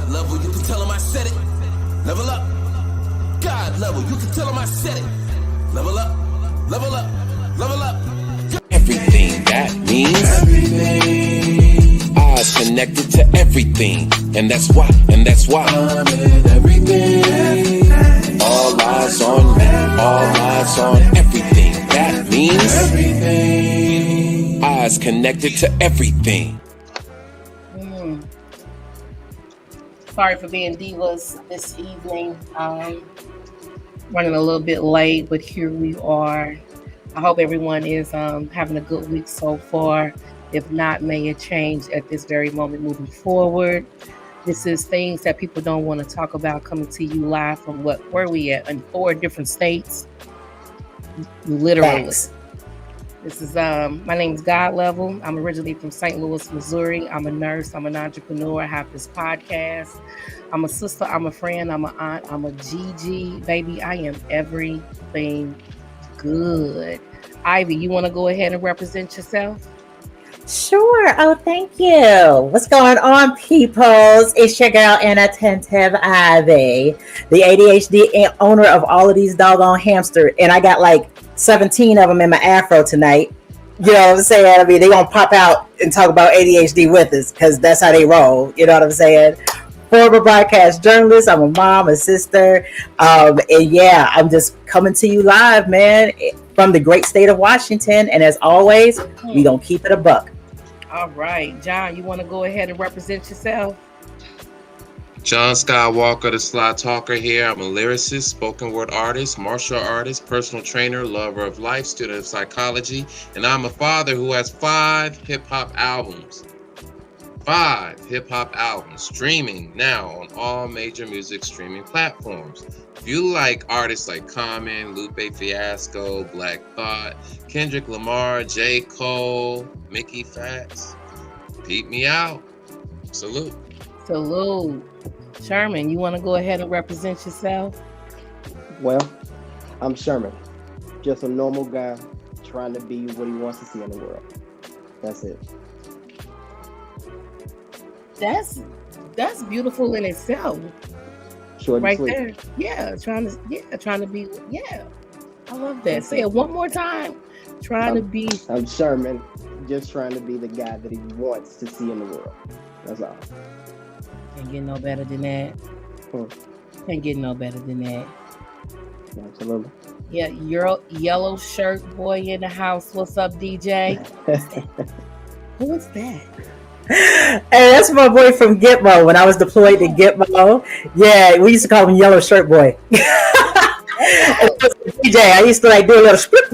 God level, you can tell him I said it. Level up. God level, you can tell him I said it. Level up, level up, level up. Everything, that means everything. Eyes connected to everything. And that's why I'm in everything. All eyes on me, all eyes on everything. That means everything. Eyes connected to everything. Sorry for being divas this evening. Running a little bit late, but here we are. I hope everyone is having a good week so far. If not, may it change at this very moment moving forward. This is things that people don't want to talk about, coming to you live from where we at in 4 different states. Literally. Thanks. This is my name is God Level. I'm originally from St. Louis, Missouri. I'm a nurse. I'm an entrepreneur. I have this podcast. I'm a sister. I'm a friend. I'm an aunt. I'm a GG. Baby, I am everything good. Ivy, you want to go ahead and represent yourself? Sure. Oh, thank you. What's going on, peoples? It's your girl, Inattentive Ivy, the ADHD owner of all of these doggone hamsters. And I got like 17 of them in my afro tonight. You know what I'm saying? I mean, they're going to pop out and talk about ADHD with us because that's how they roll. You know what I'm saying? Former broadcast journalist. I'm a mom, a sister. And yeah, I'm just coming to you live, man, from the great state of Washington. And as always, we going to keep it a buck. All right. John, you want to go ahead and represent yourself? John Skywalker, the Sly Talker here. I'm a lyricist, spoken word artist, martial artist, personal trainer, lover of life, student of psychology, and I'm a father who has 5 hip-hop albums. 5 hip-hop albums streaming now on all major music streaming platforms. If you like artists like Common, Lupe Fiasco, Black Thought, Kendrick Lamar, J. Cole, Mickey Fax, peep me out. Salute. Salute. Sherman, you want to go ahead and represent yourself? Well, I'm Sherman. Just a normal guy trying to be what he wants to see in the world. That's it. That's beautiful in itself. Short right sweet. there. Yeah, trying to be. Yeah, I love that. Say it one more time. I'm Sherman, just trying to be the guy that he wants to see in the world. That's all. Can't get no better than that. Can't get no better than that. Absolutely. Yeah, your yellow shirt boy in the house. What's up, DJ? Who is that? Hey, that's my boy from Gitmo. When I was deployed to Gitmo, yeah, we used to call him Yellow Shirt Boy. DJ, I used to like do a little split.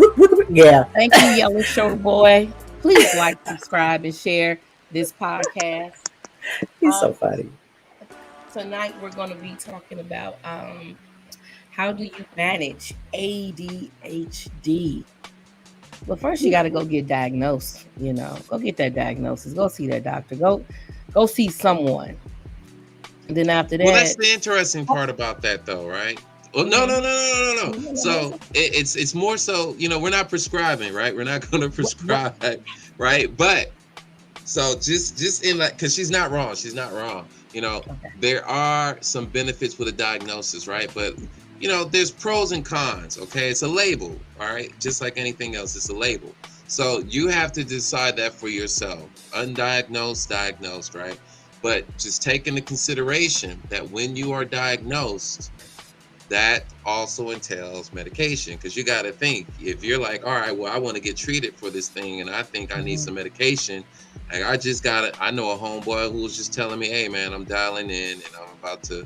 Yeah. Thank you, Yellow Shirt Boy. Please like, subscribe, and share this podcast. He's so funny. Tonight we're going to be talking about how do you manage ADHD. Well, first you got to go get diagnosed. Go get that diagnosis. Go see that doctor. Go see someone. And then after that, well, that's the interesting part about that, though, right? Well, no. So it's more so, we're not prescribing, right? We're not going to prescribe, right? But so just in like, because she's not wrong. She's not wrong. Okay. There are some benefits with a diagnosis, right? But there's pros and cons. Okay, it's a label, all right. Just like anything else, it's a label. So you have to decide that for yourself. Undiagnosed, diagnosed, right? But just take into consideration that when you are diagnosed, that also entails medication, because you got to think, if you're like, all right, well, I want to get treated for this thing and I think I need some medication. Like I know a homeboy who was just telling me, hey man, I'm dialing in and I'm about to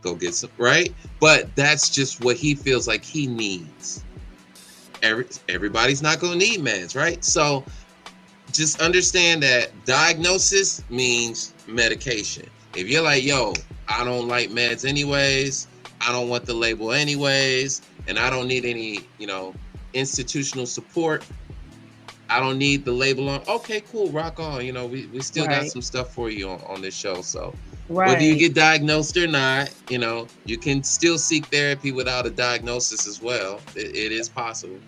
go get some, right? But that's just what he feels like he needs. Everybody's not going to need meds, right? So just understand that diagnosis means medication. If you're like, yo, I don't like meds anyways, I don't want the label anyways, and I don't need any, institutional support, I don't need the label on. Okay, cool, rock on. We still got some stuff for you on this show. So whether you get diagnosed or not, you can still seek therapy without a diagnosis as well. It is possible.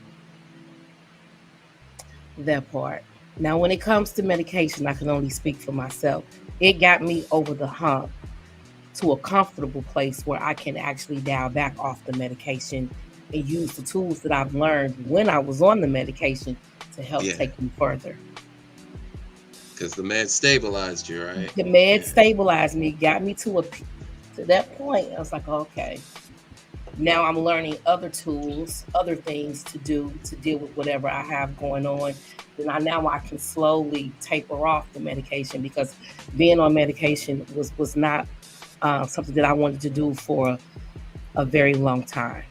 That part. Now, when it comes to medication, I can only speak for myself. It got me over the hump to a comfortable place where I can actually dial back off the medication and use the tools that I've learned when I was on the medication to help take me further. Because the med stabilized you, right? The med stabilized me, got me to that point. I was like, okay, now I'm learning other tools, other things to do to deal with whatever I have going on. Then now I can slowly taper off the medication, because being on medication was not something that I wanted to do for a very long time.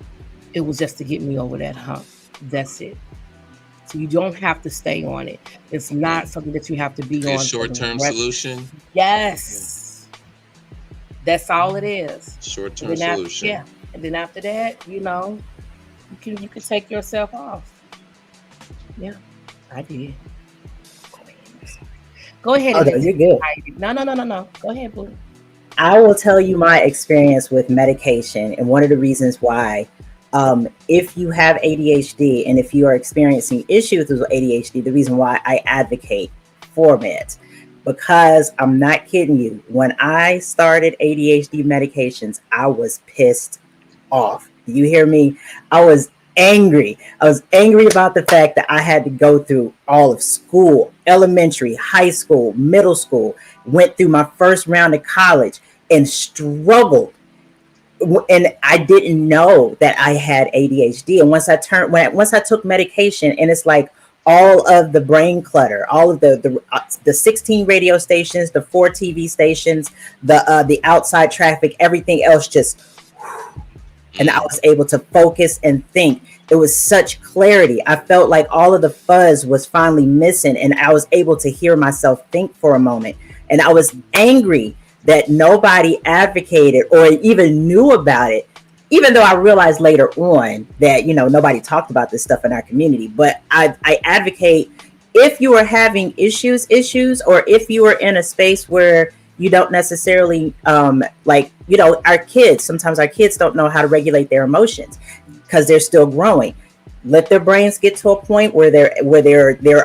It was just to get me over that hump. That's it. So you don't have to stay on it. It's not something that you have to be on. Short-term solution. Yes. That's all it is. Short-term solution. Yeah. And then after that, you can take yourself off. Yeah, I did. Go ahead. Oh, no, you're good. No. Go ahead, boo. I will tell you my experience with medication, and one of the reasons why, if you have ADHD and if you are experiencing issues with ADHD, the reason why I advocate for meds, because I'm not kidding you, when I started ADHD medications, I was pissed off. Do you hear me? I was angry. I was angry about the fact that I had to go through all of school, elementary, high school, middle school, went through my first round of college and struggled. And I didn't know that I had ADHD. And once I took medication, and it's like all of the brain clutter, all of the 16 radio stations, the 4 TV stations, the outside traffic, everything else just, and I was able to focus and think. It was such clarity. I felt like all of the fuzz was finally missing, and I was able to hear myself think for a moment. And I was angry that nobody advocated or even knew about it, even though I realized later on that, nobody talked about this stuff in our community. But I advocate, if you are having issues, or if you are in a space where you don't necessarily, our kids, sometimes our kids don't know how to regulate their emotions because they're still growing. Let their brains get to a point where they're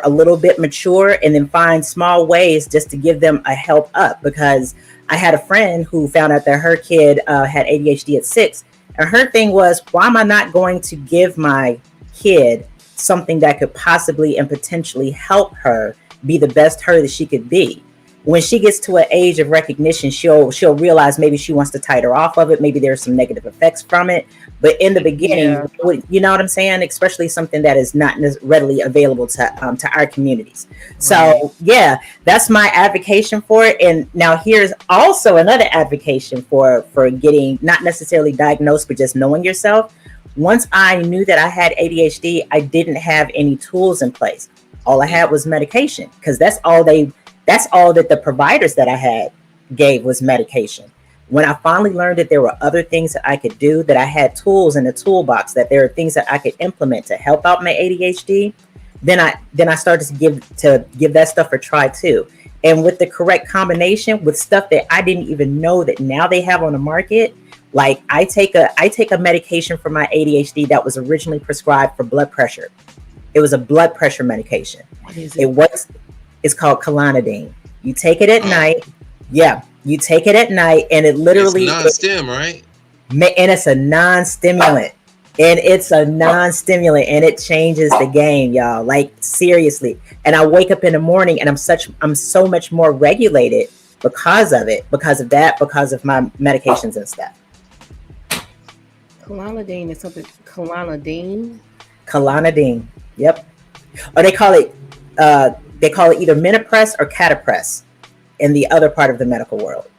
a little bit mature, and then find small ways just to give them a help up. Because I had a friend who found out that her kid had ADHD at 6. And her thing was, why am I not going to give my kid something that could possibly and potentially help her be the best her that she could be? When she gets to an age of recognition, she'll realize maybe she wants to titer off of it. Maybe there's some negative effects from it. But in the beginning, you know what I'm saying? Especially something that is not readily available to our communities. Right. So yeah, that's my advocation for it. And now here's also another advocation for getting not necessarily diagnosed, but just knowing yourself. Once I knew that I had ADHD, I didn't have any tools in place. All I had was medication, because that's all that the providers that I had gave was medication. When I finally learned that there were other things that I could do, that I had tools in the toolbox, that there are things that I could implement to help out my ADHD, then I started to give that stuff a try too. And with the correct combination with stuff that I didn't even know that now they have on the market, like I take a medication for my ADHD that was originally prescribed for blood pressure. It was a blood pressure medication. What is it? It's called Clonidine. You take it at night. Yeah, you take it at night, and it literally it's non-stim, right? And it's a non-stimulant. And it changes the game, y'all. Like seriously. And I wake up in the morning, and I'm so much more regulated because of it, because of my medications and stuff. Clonidine is something. Clonidine. Yep. Or they call it either Minipress or Catapress in the other part of the medical world.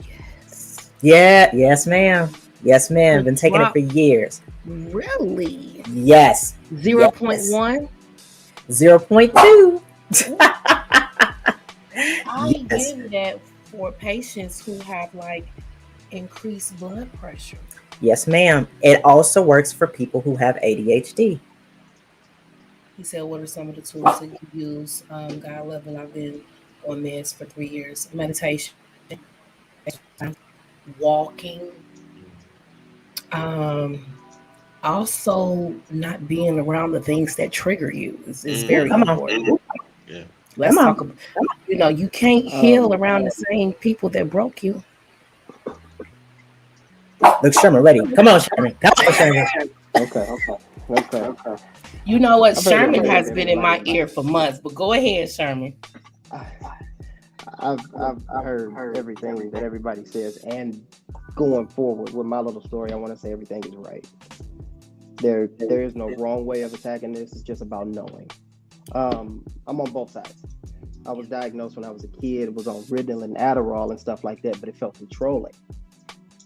Yes. Yeah. Yes, ma'am. Yes, ma'am. Been taking it for years. Really? Yes. 0.1? 0.2. I gave that for patients who have like increased blood pressure. Yes, ma'am. It also works for people who have ADHD. He said, what are some of the tools that you use? God level, I've been on meds for 3 years. Meditation, walking, also not being around the things that trigger you is very important. Yeah. Let's talk about, you can't heal around the same people that broke you. Look, Sherman, ready. Come on, Sherman. Come on, Sherman. Okay. You know what? I've heard Sherman everything has been in my everybody- ear for months, but go ahead, Sherman. I've heard everything that everybody says, and going forward with my little story, I want to say everything is right. There is no wrong way of attacking this. It's just about knowing. I'm on both sides. I was diagnosed when I was a kid, was on Ritalin and Adderall and stuff like that, but it felt controlling.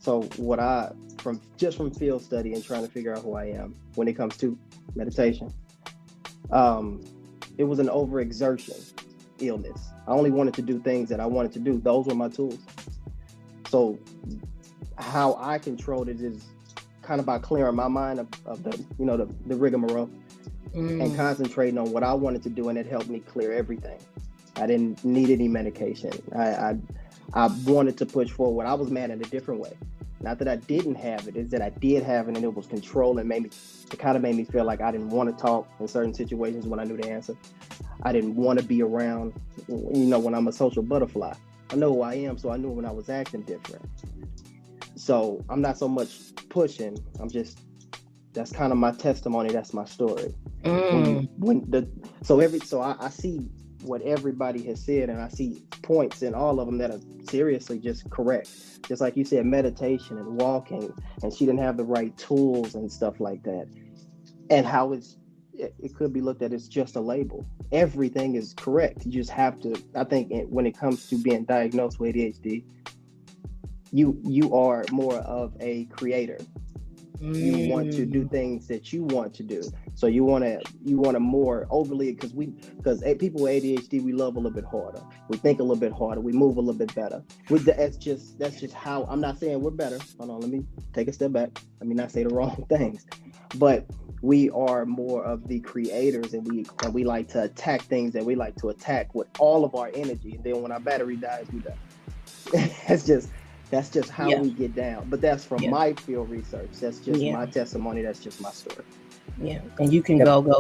So what from field study and trying to figure out who I am when it comes to meditation, it was an overexertion illness. I only wanted to do things that I wanted to do. Those were my tools. So how I controlled it is kind of by clearing my mind of the rigmarole and concentrating on what I wanted to do, and it helped me clear everything. I didn't need any medication. I wanted to push forward. I was mad in a different way. Not that I didn't have it, it's that I did have it, and it was controlling. It kind of made me feel like I didn't want to talk in certain situations when I knew the answer. I didn't want to be around, when I'm a social butterfly. I know who I am, so I knew when I was acting different. So I'm not so much pushing. That's kind of my testimony. That's my story. I see what everybody has said, and I see points in all of them that are seriously just correct. Just like you said, meditation and walking, and she didn't have the right tools and stuff like that. And how it could be looked at as just a label. Everything is correct. You just have to, I think when it comes to being diagnosed with ADHD, you are more of a creator. You want to do things that you want to do. So you want to more overly, because people with ADHD, we love a little bit harder. We think a little bit harder. We move a little bit better. That's just how. I'm not saying we're better. Hold on, let me take a step back. Let me not say the wrong things. But we are more of the creators, and we like to attack things that we like to attack with all of our energy. And then when our battery dies, we die. That's just how we get down. But that's from my field research. That's just my testimony. That's just my story. Yeah. And you can go for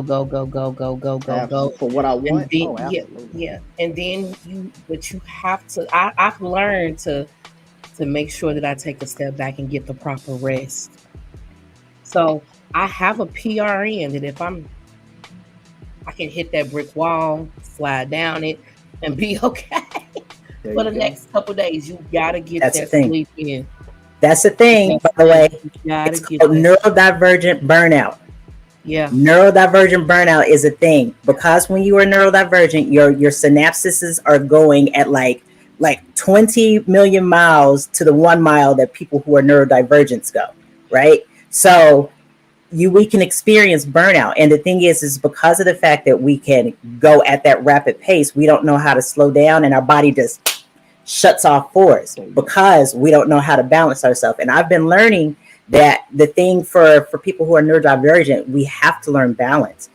what I want. Then, absolutely. And then you have to, I've learned to make sure that I take a step back and get the proper rest. So I have a PRN that if I can hit that brick wall, slide down it, and be okay. For the next couple of days, you gotta get that sleep in. That's the thing, by the way. It's called neurodivergent burnout. Yeah. Neurodivergent burnout is a thing because when you are neurodivergent, your synapses are going at like 20 million miles to the 1 mile that people who are neurodivergent go, right? So we can experience burnout. And the thing is because of the fact that we can go at that rapid pace, we don't know how to slow down, and our body just shuts off for us because we don't know how to balance ourselves. And I've been learning that the thing for people who are neurodivergent, we have to learn balance.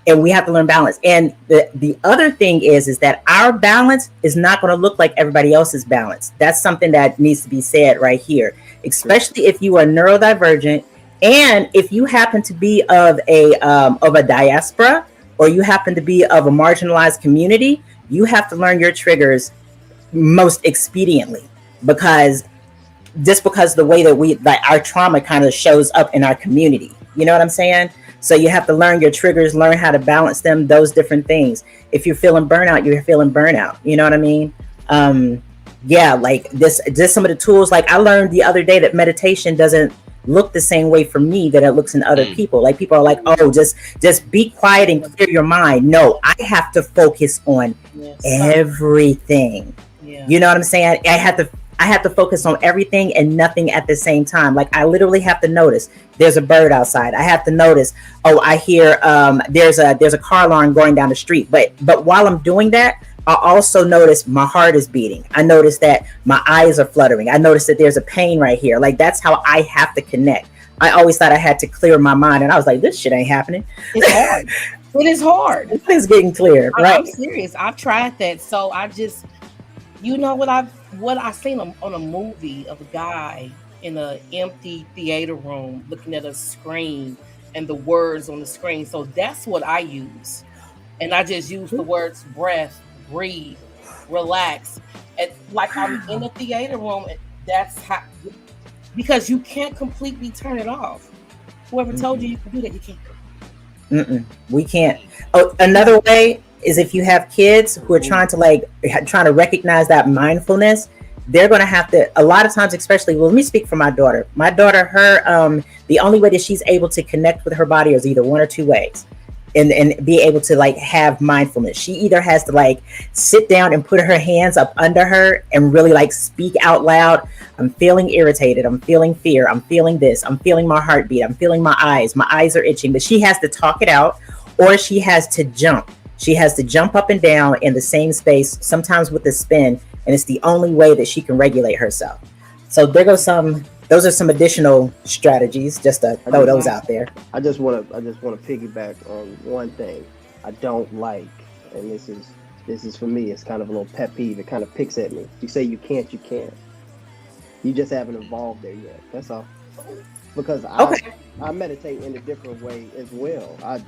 And we have to learn balance. And the other thing is that our balance is not going to look like everybody else's balance. That's something that needs to be said right here, especially if you are neurodivergent. And if you happen to be of a diaspora, or you happen to be of a marginalized community, you have to learn your triggers most expediently, because the way that our trauma kind of shows up in our community. You know what I'm saying? So you have to learn your triggers, learn how to balance them, those different things. If you're feeling burnout, you're feeling burnout. You know what I mean? Like this some of the tools, like I learned the other day that meditation doesn't look the same way for me that it looks in other people. Like people are like, oh, just be quiet and clear your mind. No, I have to focus on everything. Yeah. You know what I'm saying? I have to focus on everything and nothing at the same time. Like I literally have to notice there's a bird outside. I have to notice, I hear there's a car alarm going down the street. But while I'm doing that, I also notice my heart is beating. I notice that my eyes are fluttering. I notice that there's a pain right here. Like that's how I have to connect. I always thought I had to clear my mind, and I was like, this shit ain't happening. It's hard. It is hard. It's getting clear, right? I'm serious. I've tried that. So I just, what I seen on a movie of a guy in an empty theater room looking at a screen and the words on the screen. So that's what I use. And I just use the words breath, breathe, relax. And like I'm in a theater room, that's how because you can't completely turn it off. Whoever told you you can do that, you can't. We can't. Oh, another way is if you have kids who are trying to trying to recognize that mindfulness, they're going to have to, a lot of times, especially, well, let me speak for my daughter. My daughter, the only way that she's able to connect with her body is either one or two ways. And be able to have mindfulness. She either has to sit down and put her hands up under her and really speak out loud. I'm feeling irritated. I'm feeling fear. I'm feeling this. I'm feeling my heartbeat. I'm feeling my eyes. My eyes are itching. But she has to talk it out, or she has to jump. She has to jump up and down in the same space, sometimes with a spin. And it's the only way that she can regulate herself. So there goes those are some additional strategies, just to throw those out there. I just want to piggyback on one thing I don't like, and this is for me. It's kind of a little pet peeve. It kind of picks at me. You say you can't, you can't. You just haven't evolved there yet. That's all. Because I meditate in a different way as well. I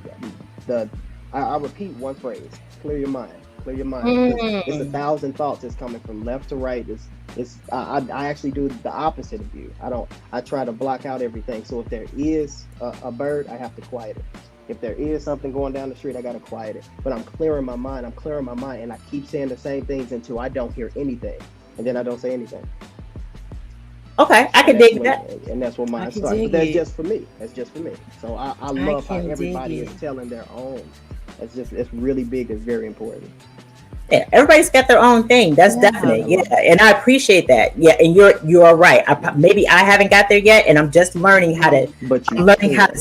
repeat one phrase: clear your mind. Clear your mind. It's 1,000 thoughts that's coming from left to right. I actually do the opposite of you. I try to block out everything. So if there is a bird, I have to quiet it. If there is something going down the street, I got to quiet it. But I'm clearing my mind. And I keep saying the same things until I don't hear anything. And then I don't say anything. Okay, I can dig that. And that's what mine starts. But that's just for me. So I love how everybody is telling their own. It's really big. It's very important. Yeah, everybody's got their own thing. That's definite. Yeah, and I appreciate that. Yeah, and you're right. Maybe I haven't got there yet, and I'm just learning how to. But I'm learning how to.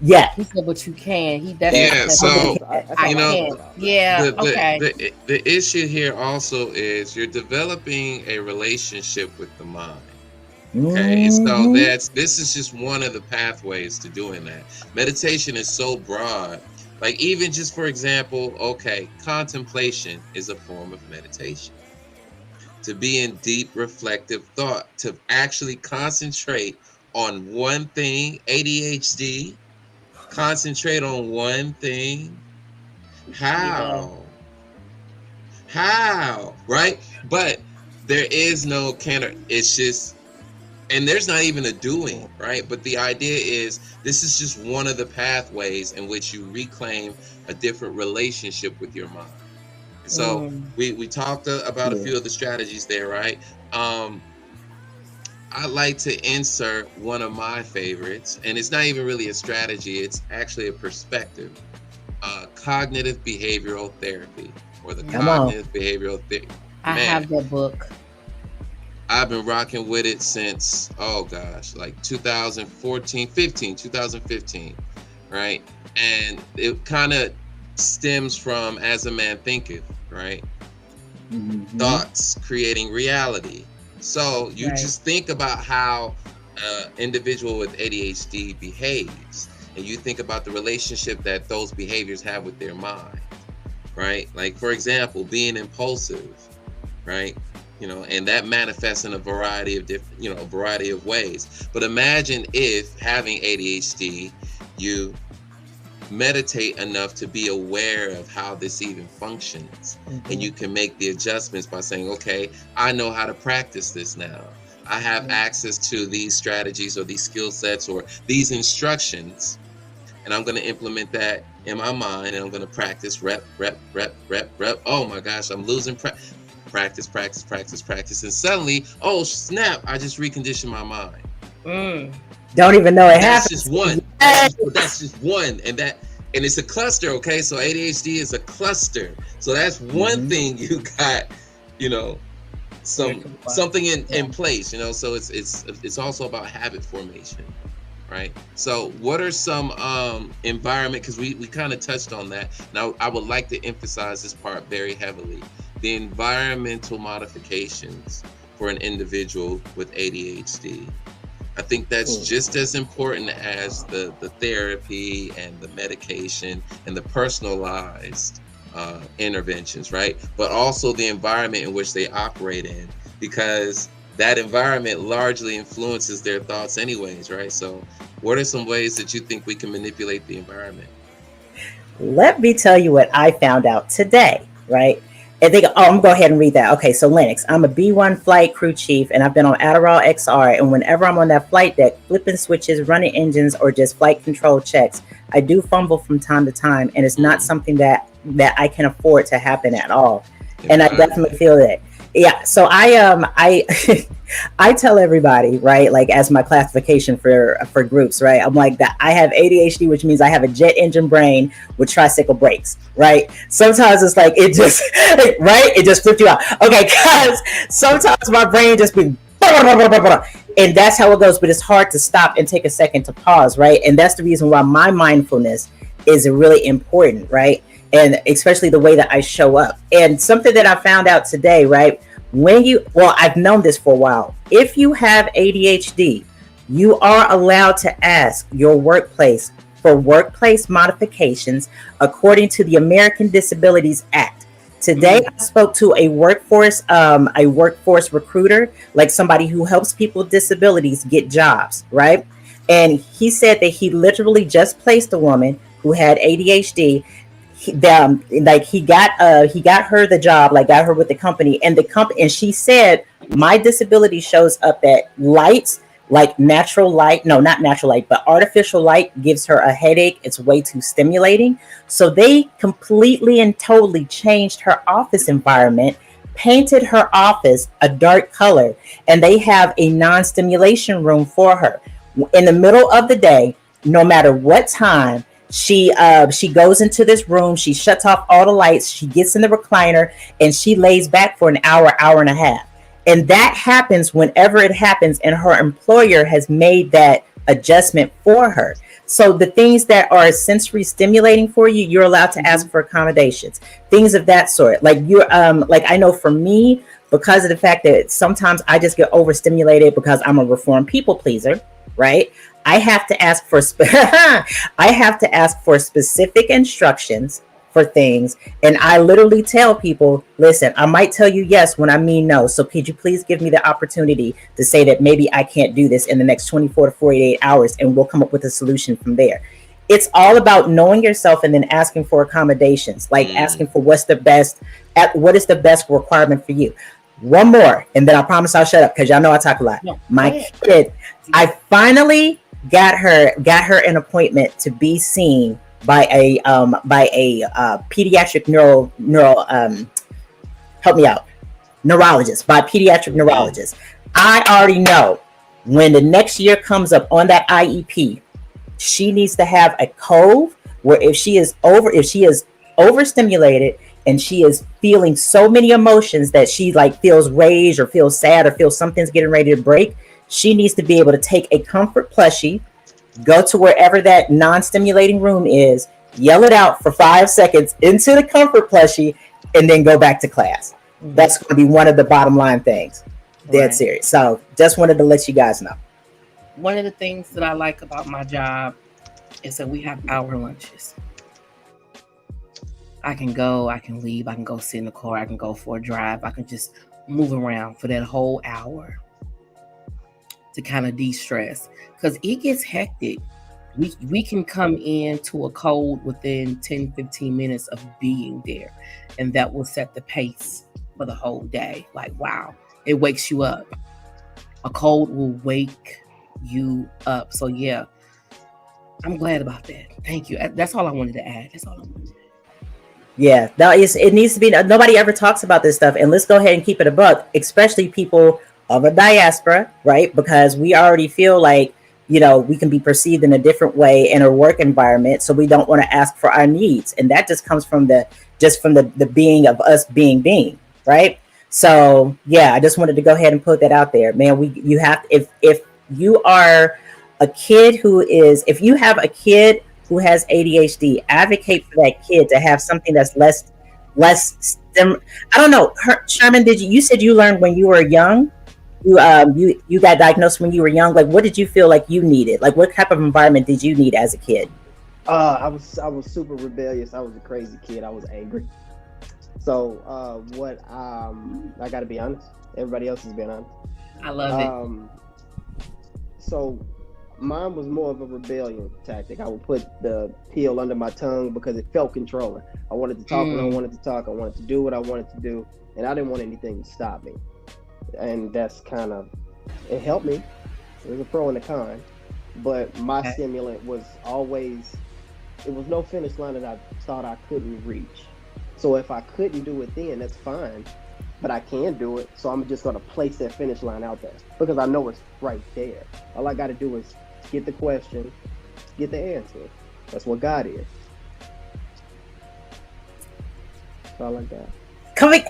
Yeah. He said, "But you can." He definitely. Yeah. So okay. The issue here also is you're developing a relationship with the mind. Okay, so this is just one of the pathways to doing that. Meditation is so broad. Even just for example, contemplation is a form of meditation. To be in deep reflective thought, to actually concentrate on one thing, ADHD, concentrate on one thing. How, right? But there is no it's just, and there's not even a doing, right? But the idea is this is just one of the pathways in which you reclaim a different relationship with your mind. So we talked about a few of the strategies there, right? I'd like to insert one of my favorites, and it's not even really a strategy, it's actually a perspective. Cognitive behavioral therapy, or the cognitive behavioral therapy. I have that book. I've been rocking with it since 2015, right? And it kind of stems from As a Man Thinketh, right? Thoughts creating reality. So you just think about how an individual with ADHD behaves, and you think about the relationship that those behaviors have with their mind, right? For example, being impulsive, right? And that manifests in a variety of different, a variety of ways. But imagine if having ADHD, you meditate enough to be aware of how this even functions. And you can make the adjustments by saying, okay, I know how to practice this now. I have access to these strategies or these skill sets or these instructions, and I'm going to implement that in my mind, and I'm going to practice rep. Oh my gosh, I'm losing practice, and suddenly, oh snap, I just reconditioned my mind. Don't even know it That's happens. just one. That's just one, and it's a cluster. Okay, so ADHD is a cluster. So that's one thing you got. Something in place. So it's also about habit formation, right? So what are some environment? Because we kind of touched on that. Now I would like to emphasize this part very heavily. The environmental modifications for an individual with ADHD. I think that's just as important as the therapy and the medication and the personalized interventions, right? But also the environment in which they operate in, because that environment largely influences their thoughts anyways, right? So what are some ways that you think we can manipulate the environment? Let me tell you what I found out today, right? And they go, oh, I'm gonna go ahead and read that. Okay, so Lennox, I'm a B1 flight crew chief, and I've been on Adderall XR. And whenever I'm on that flight deck, flipping switches, running engines, or just flight control checks, I do fumble from time to time, and it's not something that I can afford to happen at all. And I definitely feel that. Yeah, so I I tell everybody, right, like as my classification for groups, right? I'm like that I have ADHD, which means I have a jet engine brain with tricycle brakes, right? Sometimes it's like it just right, it just flipped you out. Okay, because sometimes my brain just be and that's how it goes, but it's hard to stop and take a second to pause, right? And that's the reason why my mindfulness is really important, right? And especially the way that I show up. And something that I found out today, right? I've known this for a while. If you have ADHD, you are allowed to ask your workplace for workplace modifications according to the American Disabilities Act. Today, I spoke to a workforce recruiter, like somebody who helps people with disabilities get jobs, right? And he said that he literally just placed a woman who had ADHD. He got her the job, like got her with the company, and she said, my disability shows up at lights, like natural light, no, not natural light, but artificial light gives her a headache. It's way too stimulating. So they completely and totally changed her office environment, painted her office a dark color, and they have a non-stimulation room for her. In the middle of the day, no matter what time, she goes into this room, she shuts off all the lights, she gets in the recliner, and she lays back for an hour and a half. And that happens whenever it happens, and her employer has made that adjustment for her. So the things that are sensory stimulating for you, you're allowed to ask for accommodations, things of that sort. Like like I know for me, because of the fact that sometimes I just get overstimulated because I'm a reformed people pleaser, right? I have to ask for specific instructions for things, and I literally tell people, listen, I might tell you yes when I mean no, so could you please give me the opportunity to say that maybe I can't do this in the next 24 to 48 hours, and we'll come up with a solution from there. It's all about knowing yourself and then asking for accommodations, like asking for what is the best requirement for you. One more, and then I promise I'll shut up because y'all know I talk a lot. My kid, I finally got her an appointment to be seen by a pediatric neurologist. I already know when the next year comes up on that IEP, she needs to have a cove where if she is overstimulated and she is feeling so many emotions that she like feels rage or feels sad or feels something's getting ready to break, she needs to be able to take a comfort plushie, go to wherever that non-stimulating room is, yell it out for 5 seconds into the comfort plushie, and then go back to class. Mm-hmm. That's going to be one of the bottom line things. Dead serious. So just wanted to let you guys know. One of the things that I like about my job is that we have hour lunches. I can go, I can leave, I can go sit in the car, I can go for a drive, I can just move around for that whole hour to kind of de-stress, because it gets hectic. We can come into a cold within 10-15 minutes of being there, and that will set the pace for the whole day. Like, wow, it wakes you up. A cold will wake you up. So yeah, I'm glad about that. Thank you. That's all I wanted to add. Yeah, it needs to be. Nobody ever talks about this stuff, and let's go ahead and keep it a buck, especially people of a diaspora, right? Because we already feel like, you know, we can be perceived in a different way in a work environment, so we don't want to ask for our needs, and that just comes from the being of us being, right? So yeah, I just wanted to go ahead and put that out there, man. You have, if you are a kid if you have a kid who has ADHD, advocate for that kid to have something that's less I don't know. Sherman, you said you learned when you were young? You got diagnosed when you were young. Like, what did you feel like you needed? Like, what type of environment did you need as a kid? I was super rebellious. I was a crazy kid. I was angry. So I got to be honest. Everybody else has been honest. I love it. So Mine was more of a rebellion tactic. I would put the pill under my tongue because it felt controlling. I wanted to talk when I wanted to talk. I wanted to do what I wanted to do, and I didn't want anything to stop me. And that's kind of, it helped me. It was a pro and a con, but my stimulant was always, it was no finish line that I thought I couldn't reach. So if I couldn't do it then, that's fine, but I can do it. So I'm just going to place that finish line out there because I know it's right there. All I got to do is get the question, get the answer. That's what God is. That's all I got. Coming,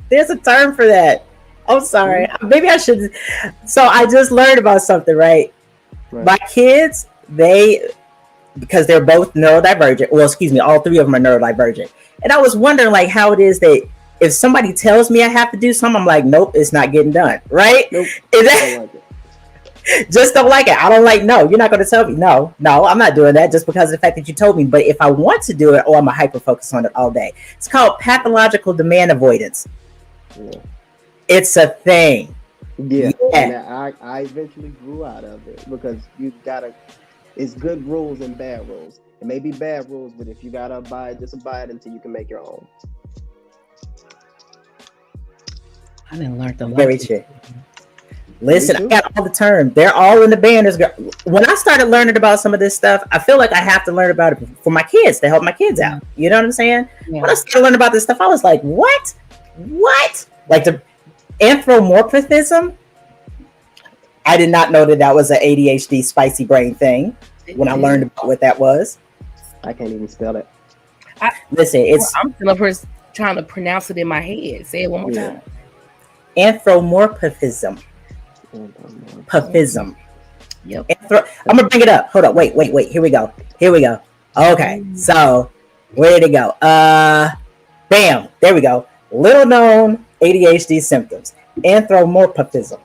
there's a term for that. I'm sorry. Maybe I should. So I just learned about something, right? My kids, because they're both neurodivergent. Well, excuse me, all three of them are neurodivergent. And I was wondering like how it is that if somebody tells me I have to do something, I'm like, nope, it's not getting done. Right? Nope. Is that, just don't like it. I don't like, no, you're not going to tell me. No, I'm not doing that just because of the fact that you told me. But if I want to do it, I'm a hyper focus on it all day. It's called pathological demand avoidance. Yeah. It's a thing. Yeah. And I eventually grew out of it because you gotta, it's good rules and bad rules. It may be bad rules, but if you gotta abide, just abide until you can make your own. I didn't learn the very true. Listen, I got all the terms. They're all in the banners. When I started learning about some of this stuff, I feel like I have to learn about it for my kids to help my kids out. You know what I'm saying? Yeah. When I started learning about this stuff, I was like, what? Like the anthropomorphism? I did not know that was an ADHD spicy brain thing when I learned about what that was. I can't even spell it. Listen, I'm trying to pronounce it in my head. Say it one more time. Anthropomorphism. Pufism. Yep. I'm gonna bring it up. Hold up. Wait. Here we go. Okay. So where did it go? Bam. There we go. Little known ADHD symptoms. Anthropomorphism.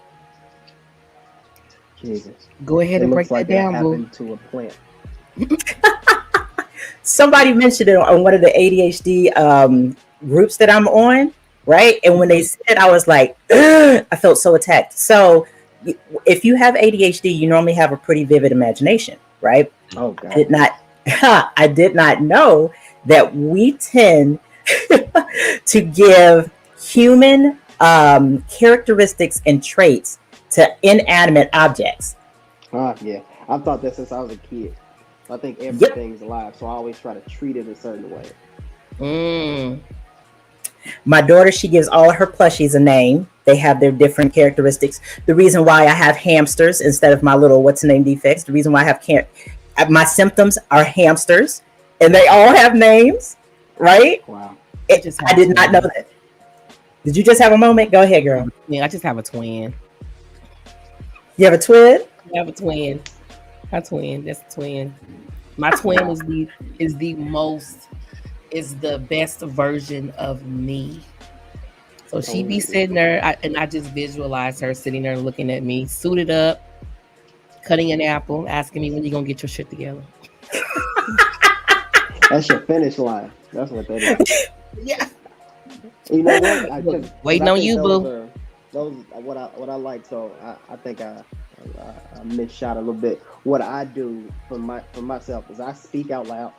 Jesus. Go ahead and break that down, boo. To a plant. Somebody mentioned it on one of the ADHD groups that I'm on, right? And when they said it, I was like, ugh, I felt so attacked. So if you have ADHD, you normally have a pretty vivid imagination, right? Oh, God. I did not know that we tend to give human characteristics and traits to inanimate objects. Yeah. I've thought that since I was a kid. I think everything's alive, so I always try to treat it a certain way. My daughter, she gives all of her plushies a name. They have their different characteristics. The reason why I have hamsters instead of my little what's-the-name defects, the reason why I have my symptoms are hamsters, and they all have names, right? Wow. I did not know that. Did you just have a moment? Go ahead, girl. Yeah, I just have a twin. You have a twin? I have a twin. That's a twin. My twin is the best version of me. So she be sitting there, and I just visualize her sitting there looking at me, suited up, cutting an apple, asking me when you gonna get your shit together. That's your finish line. That's what that is. Yeah. You know what? Waiting on you, boo. Those what I like. So I think I misshot a little bit. What I do for myself is I speak out loud.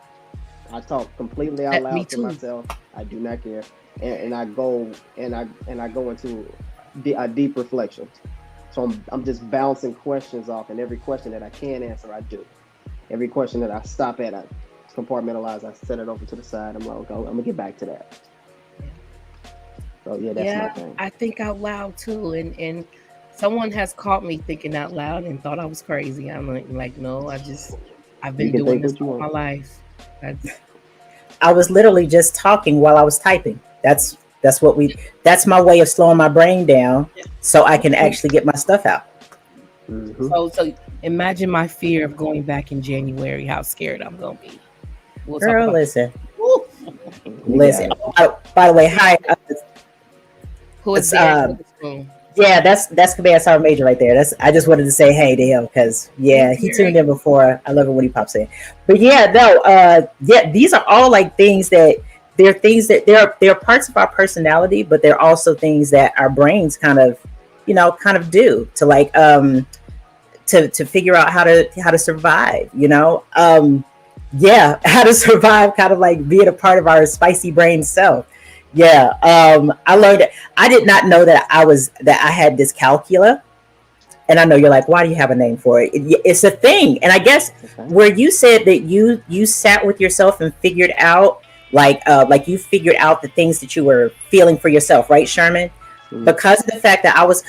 I talk completely out loud to myself. I do not care, and I go into a deep reflection. So I'm just bouncing questions off, and every question that I can answer, I do. Every question that I stop at, I compartmentalize. I set it over to the side. I'm like, okay, I'm gonna get back to that. So yeah, that's my thing. I think out loud too, and someone has caught me thinking out loud and thought I was crazy. I'm like, no, I've been doing this all my life. I was literally just talking while I was typing. That's my way of slowing my brain down so I can actually get my stuff out. Mm-hmm. So imagine my fear of going back in January, how scared I'm gonna be. Girl, listen. Listen. Oh, by the way, hi. Who is there? Yeah, that's Command Sergeant Major right there. I just wanted to say hey to him because he tuned in before. I love it when he pops in. But these are all like things that they're parts of our personality, but they're also things that our brains kind of do to like to figure out how to survive, how to survive, kind of like being a part of our spicy brain self. I learned it. I did not know that I had dyscalculia. And I know you're like, why do you have a name for it? It's a thing. And I guess where you said that you sat with yourself and figured out, like you figured out the things that you were feeling for yourself, right, Sherman? Mm-hmm. Because of the fact that I was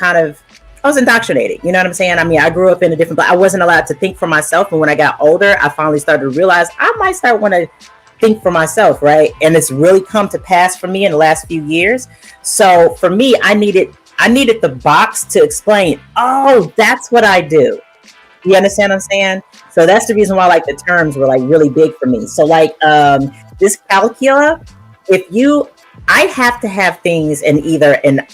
indoctrinated. You know what I'm saying? I mean, I grew up in a different, I wasn't allowed to think for myself. And when I got older, I finally started to realize I might start want to think for myself, right? And it's really come to pass for me in the last few years. So for me, I needed the box to explain, oh, that's what I do. You understand what I'm saying? So that's the reason why like the terms were like really big for me. So like this calcula, I have to have things in either in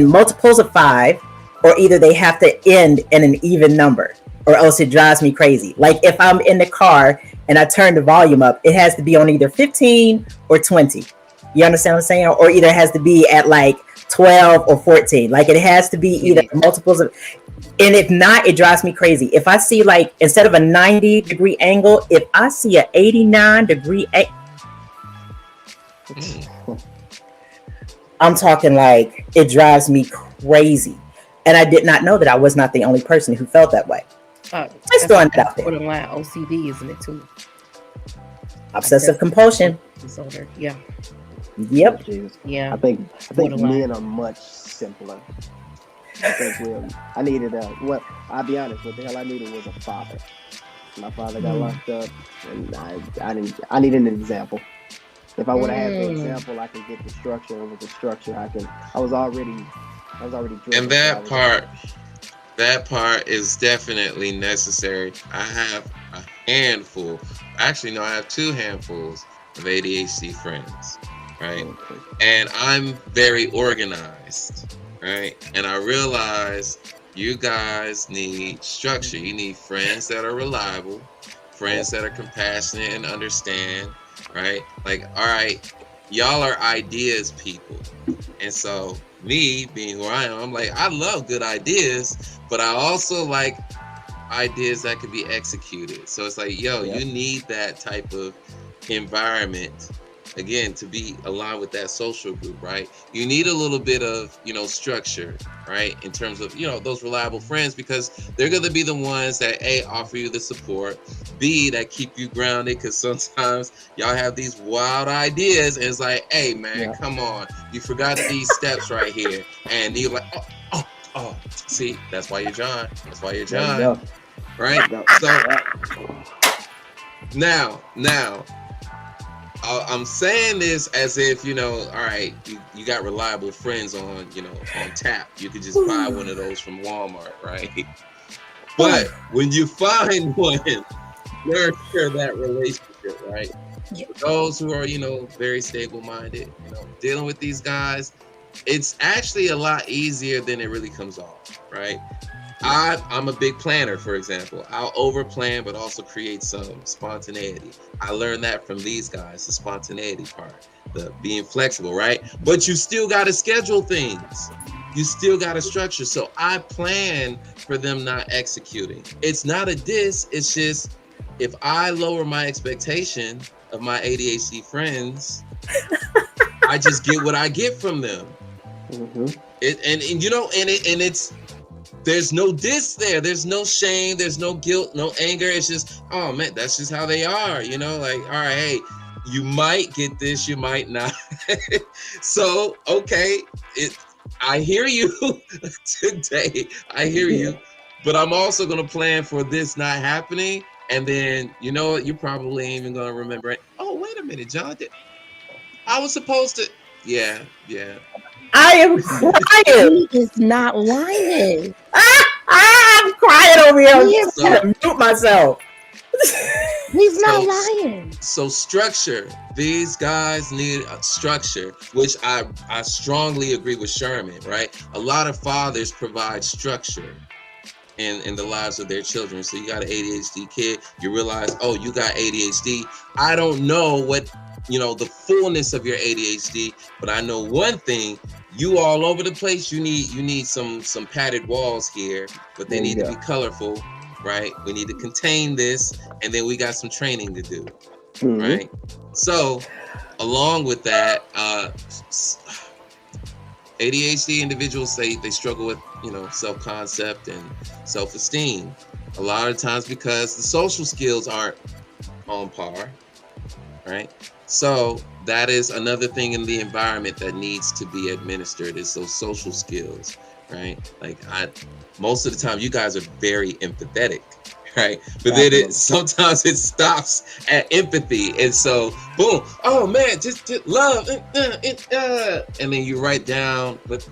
multiples of 5, or either they have to end in an even number, or else it drives me crazy. Like if I'm in the car and I turn the volume up, it has to be on either 15 or 20. You understand what I'm saying? Or either it has to be at like 12 or 14. Like it has to be either multiples of, and if not, it drives me crazy. If I see like, instead of a 90-degree angle, if I see an 89-degree I'm talking like it drives me crazy. And I did not know that I was not the only person who felt that way. Just throwing it out there. Borderline OCD, isn't it too? Obsessive compulsion Disorder. Yeah. Yep. Jesus. Yeah. I think Borderline. men are much simpler. I needed I'll be honest, what the hell I needed was a father. My father got locked up, and I needed an example. If I would have had the example, I could get the structure. And with the structure, I was already driven. And that part is definitely necessary. I have a handful. Actually, no, I have 2 handfuls of ADHD friends, right? Okay. And I'm very organized, right? And I realize you guys need structure. You need friends that are reliable, friends that are compassionate and understand, right? Like, all right, y'all are ideas people. And so me being who I am, I'm like, I love good ideas, but I also like ideas that can be executed. So it's like, you need that type of environment, again, to be aligned with that social group, right? You need a little bit of, structure, right? In terms of, those reliable friends, because they're going to be the ones that A, offer you the support, B, that keep you grounded, because sometimes y'all have these wild ideas and it's like, hey man, come on, you forgot these steps right here. And you're like, oh, see, that's why you're John. That's why you're John. Right? So now, I'm saying this as if, all right, you got reliable friends on tap. You could just buy one of those from Walmart, right? But when you find one, nurture that relationship, right? For those who are, very stable-minded, dealing with these guys, it's actually a lot easier than it really comes off, right? I'm a big planner, for example. I'll over-plan, but also create some spontaneity. I learned that from these guys, the spontaneity part, the being flexible, right? But you still got to schedule things. You still got to structure. So I plan for them not executing. It's not a diss. It's just, if I lower my expectation of my ADHD friends, I just get what I get from them. Mm-hmm. It's, there's no diss there. There's no shame. There's no guilt, no anger. It's just, oh man, that's just how they are. Like, all right, hey, you might get this, you might not. So, okay, I hear you today. I hear you, but I'm also going to plan for this not happening. And then, you probably ain't even going to remember it. Oh, wait a minute, John. I was supposed to. Yeah. I am crying. He is not lying. I'm crying over here. I'm trying to mute myself. He's not lying. So structure. These guys need a structure, which I strongly agree with Sherman, right? A lot of fathers provide structure in the lives of their children. So you got an ADHD kid, you realize, oh, you got ADHD. I don't know what, the fullness of your ADHD, but I know one thing, you all over the place. You need some padded walls here, but they need to be colorful, right? We need to contain this, and then we got some training to do, right? So, along with that, ADHD individuals they struggle with self-concept and self-esteem a lot of times because the social skills aren't on par, right? So that is another thing in the environment that needs to be administered is those social skills, right? Like most of the time you guys are very empathetic, right? But then sometimes it stops at empathy, and so boom, oh man, just love, and then you write down, but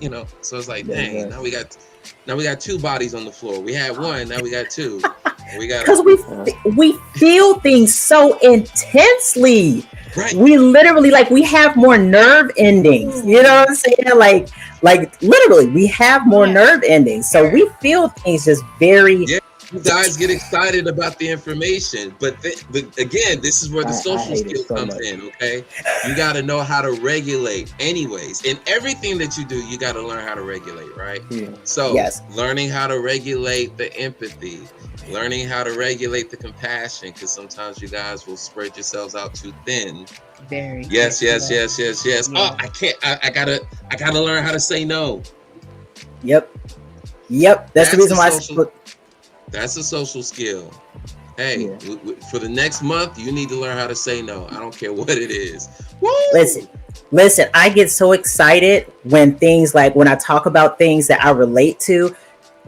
so it's like, dang, now we got two bodies on the floor. We had one, now we got two. We got because we feel things so intensely. Right. We literally we have more nerve endings. You know what I'm saying? Like literally, we have more nerve endings, so we feel things just very. Yeah. You guys get excited about the information, but again, this is where the social skill comes in, okay? You got to know how to regulate anyways. In everything that you do, you got to learn how to regulate, right? Yeah. So learning how to regulate the empathy, learning how to regulate the compassion, because sometimes you guys will spread yourselves out too thin. Very. Yes. Oh, I can't. I gotta learn how to say no. Yep. That's the reason why. That's a social skill. Hey, for the next month, you need to learn how to say no. I don't care what it is. Woo! Listen, I get so excited when when I talk about things that I relate to.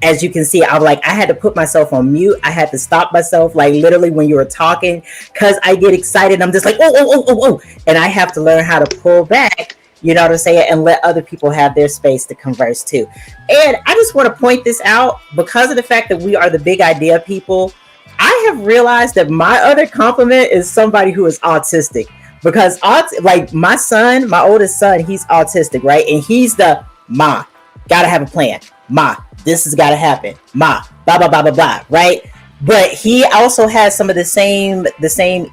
As you can see, I had to put myself on mute. I had to stop myself, literally when you were talking, because I get excited. I'm just like, oh. And I have to learn how to pull back, you know what I'm saying, and let other people have their space to converse too. And I just want to point this out because of the fact that we are the big idea people. I have realized that my other compliment is somebody who is autistic, because my son, my oldest son, he's autistic, right? And he's the ma, gotta have a plan. Ma, this has got to happen. Ma, blah, blah, blah, blah, blah, right? But he also has some of the same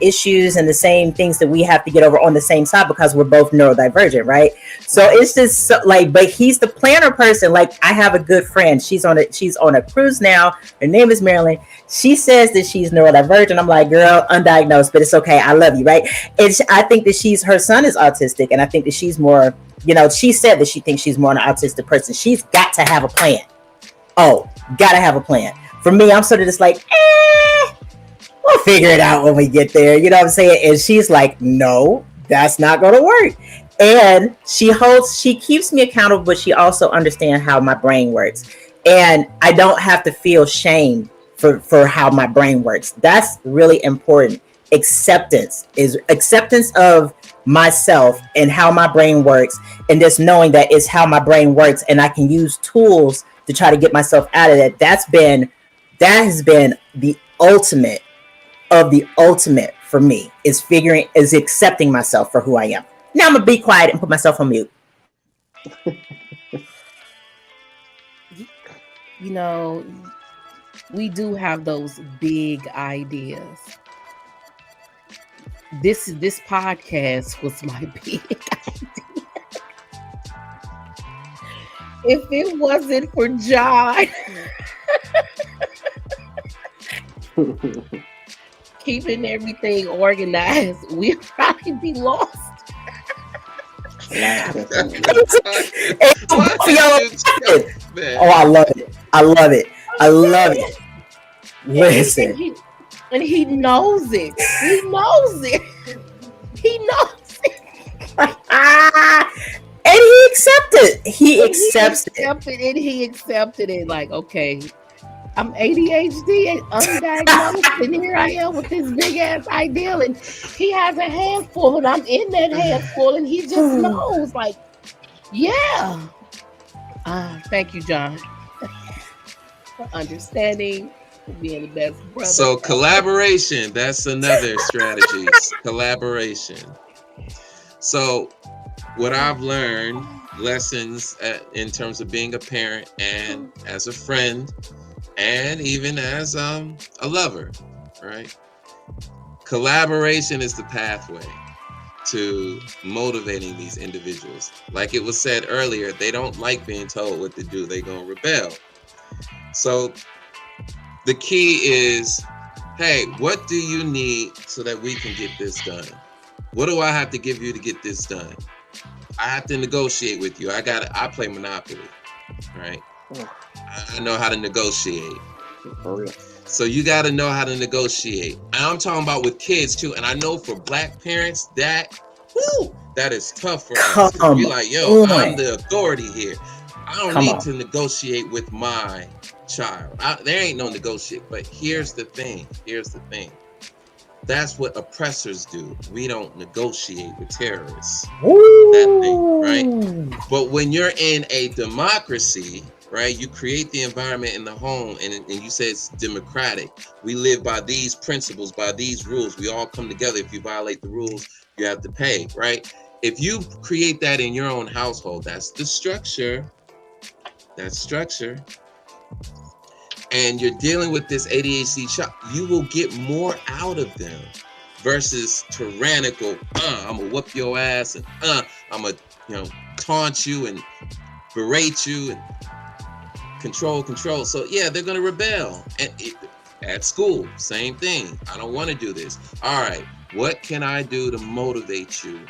issues and the same things that we have to get over on the same side because we're both neurodivergent, right? So it's just but he's the planner person. I have a good friend. She's on a cruise now. Her name is Marilyn. She says that she's neurodivergent. I'm like, girl, undiagnosed, but it's okay. I love you, right? I think that her son is autistic, and I think that she's more, she said that she thinks she's more an autistic person. She's got to have a plan. Oh, gotta have a plan. For me, I'm sort of just like, we'll figure it out when we get there. You know what I'm saying? And she's like, no, that's not going to work. And she keeps me accountable, but she also understands how my brain works. And I don't have to feel shame for how my brain works. That's really important. Acceptance of myself and how my brain works. And just knowing that it's how my brain works. And I can use tools to try to get myself out of that. That has been the ultimate of the ultimate for me, is accepting myself for who I am. Now I'm gonna be quiet and put myself on mute. We do have those big ideas. This podcast was my big idea. If it wasn't for John keeping everything organized, we'd probably be lost. I love it. Listen. And he knows it. And he accepted. He accepts it. And he accepted it. Like, okay, I'm ADHD and undiagnosed, and here I am with this big ass idea, and he has a handful, and I'm in that handful, and he just knows. Like, yeah. Thank you, John, for understanding, for being the best brother. So collaboration, that's another strategy. Collaboration. So what I've learned, lessons in terms of being a parent and as a friend and even as a lover, right? Collaboration is the pathway. to motivating these individuals. Like it was said earlier, they don't like being told what to do. They're going to rebel. So the key is, hey, what do you need so that we can get this done? What do I have to give you to get this done? I have to negotiate with you. I play Monopoly, right? I know how to negotiate. For real. So you got to know how to negotiate. And I'm talking about with kids too. And I know for Black parents, that is tough for us. Be like, yo, I'm the authority here. I don't need to negotiate with my child. There ain't no negotiate. But here's the thing. That's what oppressors do. We don't negotiate with terrorists. That thing, right? But when you're in a democracy, right, you create the environment in the home, and you say it's democratic. We live by these principles, by these rules. We all come together. If you violate the rules, you have to pay, right? If you create that in your own household, that's the structure. That's structure. And you're dealing with this ADHD child, you will get more out of them versus tyrannical, I'm gonna whoop your ass, and I'm gonna taunt you and berate you and control. So yeah, they're gonna rebel. And at school, same thing. I don't want to do this. All right, what can I do to motivate you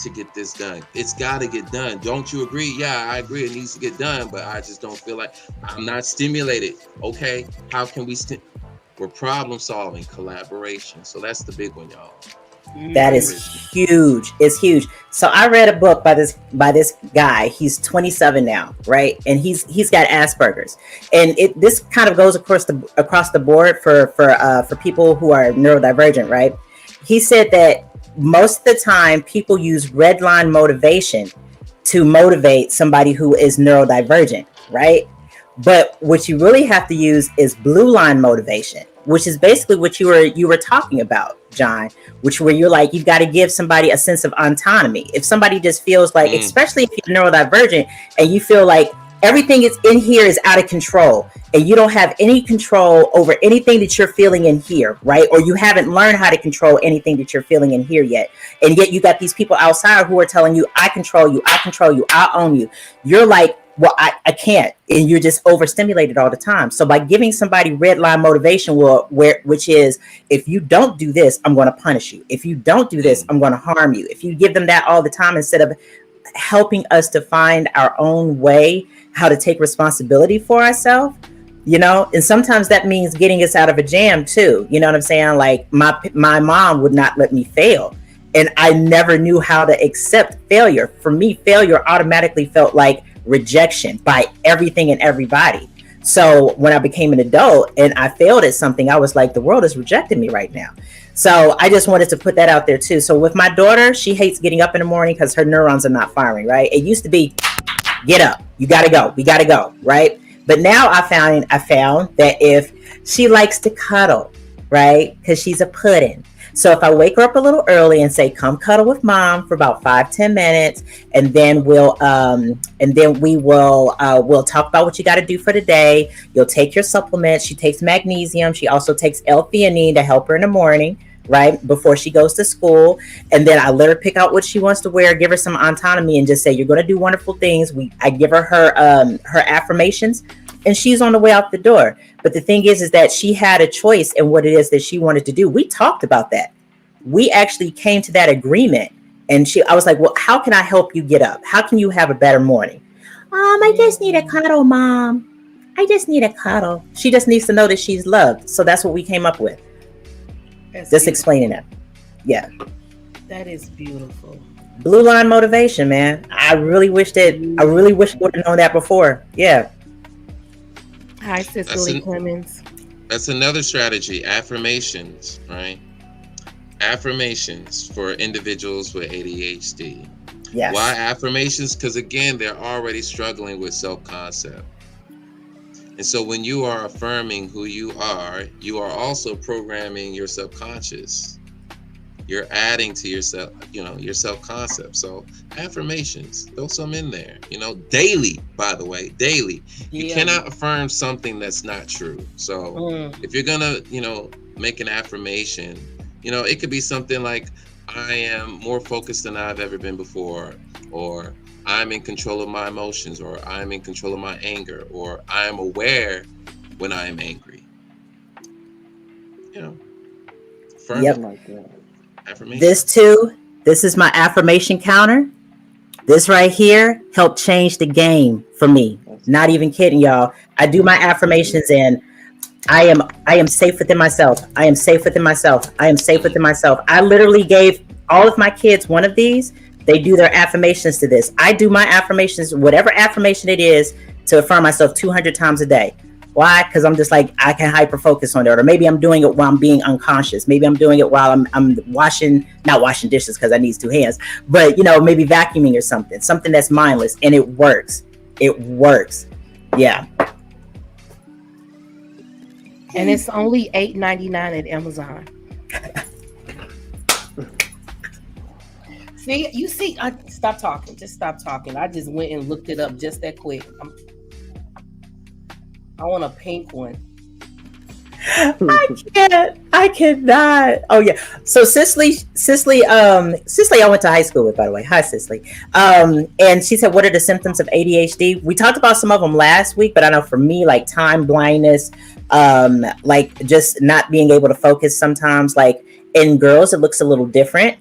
to get this done? It's got to get done. Don't you agree? Yeah, I agree. It needs to get done, but I just don't feel like I'm not stimulated. Okay, how can we? We're problem solving, collaboration. So that's the big one, y'all. That is huge. It's huge. So I read a book by this guy. He's 27 now, right? And he's got Asperger's, and this kind of goes across the board for people who are neurodivergent, right? He said that most of the time people use red line motivation to motivate somebody who is neurodivergent, right? But what you really have to use is blue line motivation, which is basically what you were talking about, John, where you're like, you've got to give somebody a sense of autonomy. If somebody just feels like, especially if you're neurodivergent and you feel like everything is in here is out of control and you don't have any control over anything that you're feeling in here, right? Or you haven't learned how to control anything that you're feeling in here yet. And yet you got these people outside who are telling you, I control you, I own you. You're like, well, I can't. And you're just overstimulated all the time. So by giving somebody red line motivation, which is, if you don't do this, I'm going to punish you. If you don't do this, I'm going to harm you. If you give them that all the time, instead of helping us to find our own way, how to take responsibility for ourselves, and sometimes that means getting us out of a jam too. You know what I'm saying? Like my mom would not let me fail. And I never knew how to accept failure. For me, failure automatically felt like rejection by everything and everybody. So when I became an adult and I failed at something, I was like, the world is rejecting me right now. So I just wanted to put that out there too. So with my daughter, she hates getting up in the morning because her neurons are not firing, right? It used to be, get up, you gotta go, we gotta go, right? But now I found that if she likes to cuddle, right? Because she's a pudding. So if I wake her up a little early and say, come cuddle with mom for about 5-10 minutes, and then we'll talk about what you got to do for the day. You'll take your supplements. She takes magnesium. She also takes L-theanine to help her in the morning, right, before she goes to school. And then I let her pick out what she wants to wear, give her some autonomy, and just say, you're going to do wonderful things. I give her affirmations, and she's on the way out the door. But the thing is that she had a choice in what it is that she wanted to do. We talked about that. We actually came to that agreement. And I was like, well, how can I help you get up? How can you have a better morning? I just need a cuddle, Mom. I just need a cuddle. She just needs to know that she's loved. So that's what we came up with. Just explaining that. Yeah. That is beautiful. Blue line motivation, man. I really wish I would have known that before. Yeah. Hi, Cicely Clemens. That's another strategy, affirmations, right? Affirmations for individuals with ADHD. Yes. Why affirmations? Because again, they're already struggling with self-concept. And so when you are affirming who you are also programming your subconscious. You're adding to yourself, your self-concept. So affirmations, throw some in there, daily, by the way, daily. You cannot affirm something that's not true. So if you're gonna, make an affirmation, it could be something like, I am more focused than I've ever been before, or I'm in control of my emotions, or I'm in control of my anger, or I am aware when I am angry. You know, Yep. affirming, like that. This affirmation. too, this is my affirmation counter. This right here helped change the game for me. That's Not dope. even kidding, y'all. I do my affirmations and I am safe within myself. I am safe within myself. I am safe Mm, within myself. I literally gave all of my kids one of these. They do their affirmations to this. I do my affirmations, whatever affirmation it is, to affirm myself 200 times a day. Why? Because I'm just like, I can hyper focus on it. Or maybe I'm doing it while I'm being unconscious. Maybe I'm doing it while I'm washing, not washing dishes because I need two hands, but maybe vacuuming or something that's mindless. And it works. It works. Yeah. And it's only $8.99 at Amazon. See, you see, stop talking. Just stop talking. I just went and looked it up just that quick. I want a pink one. I cannot. Oh yeah. So Cicely, I went to high school with, by the way. Hi, Cicely. And she said, "What are the symptoms of ADHD?" We talked about some of them last week, but I know for me, like time blindness, like just not being able to focus sometimes. Like in girls, it looks a little different.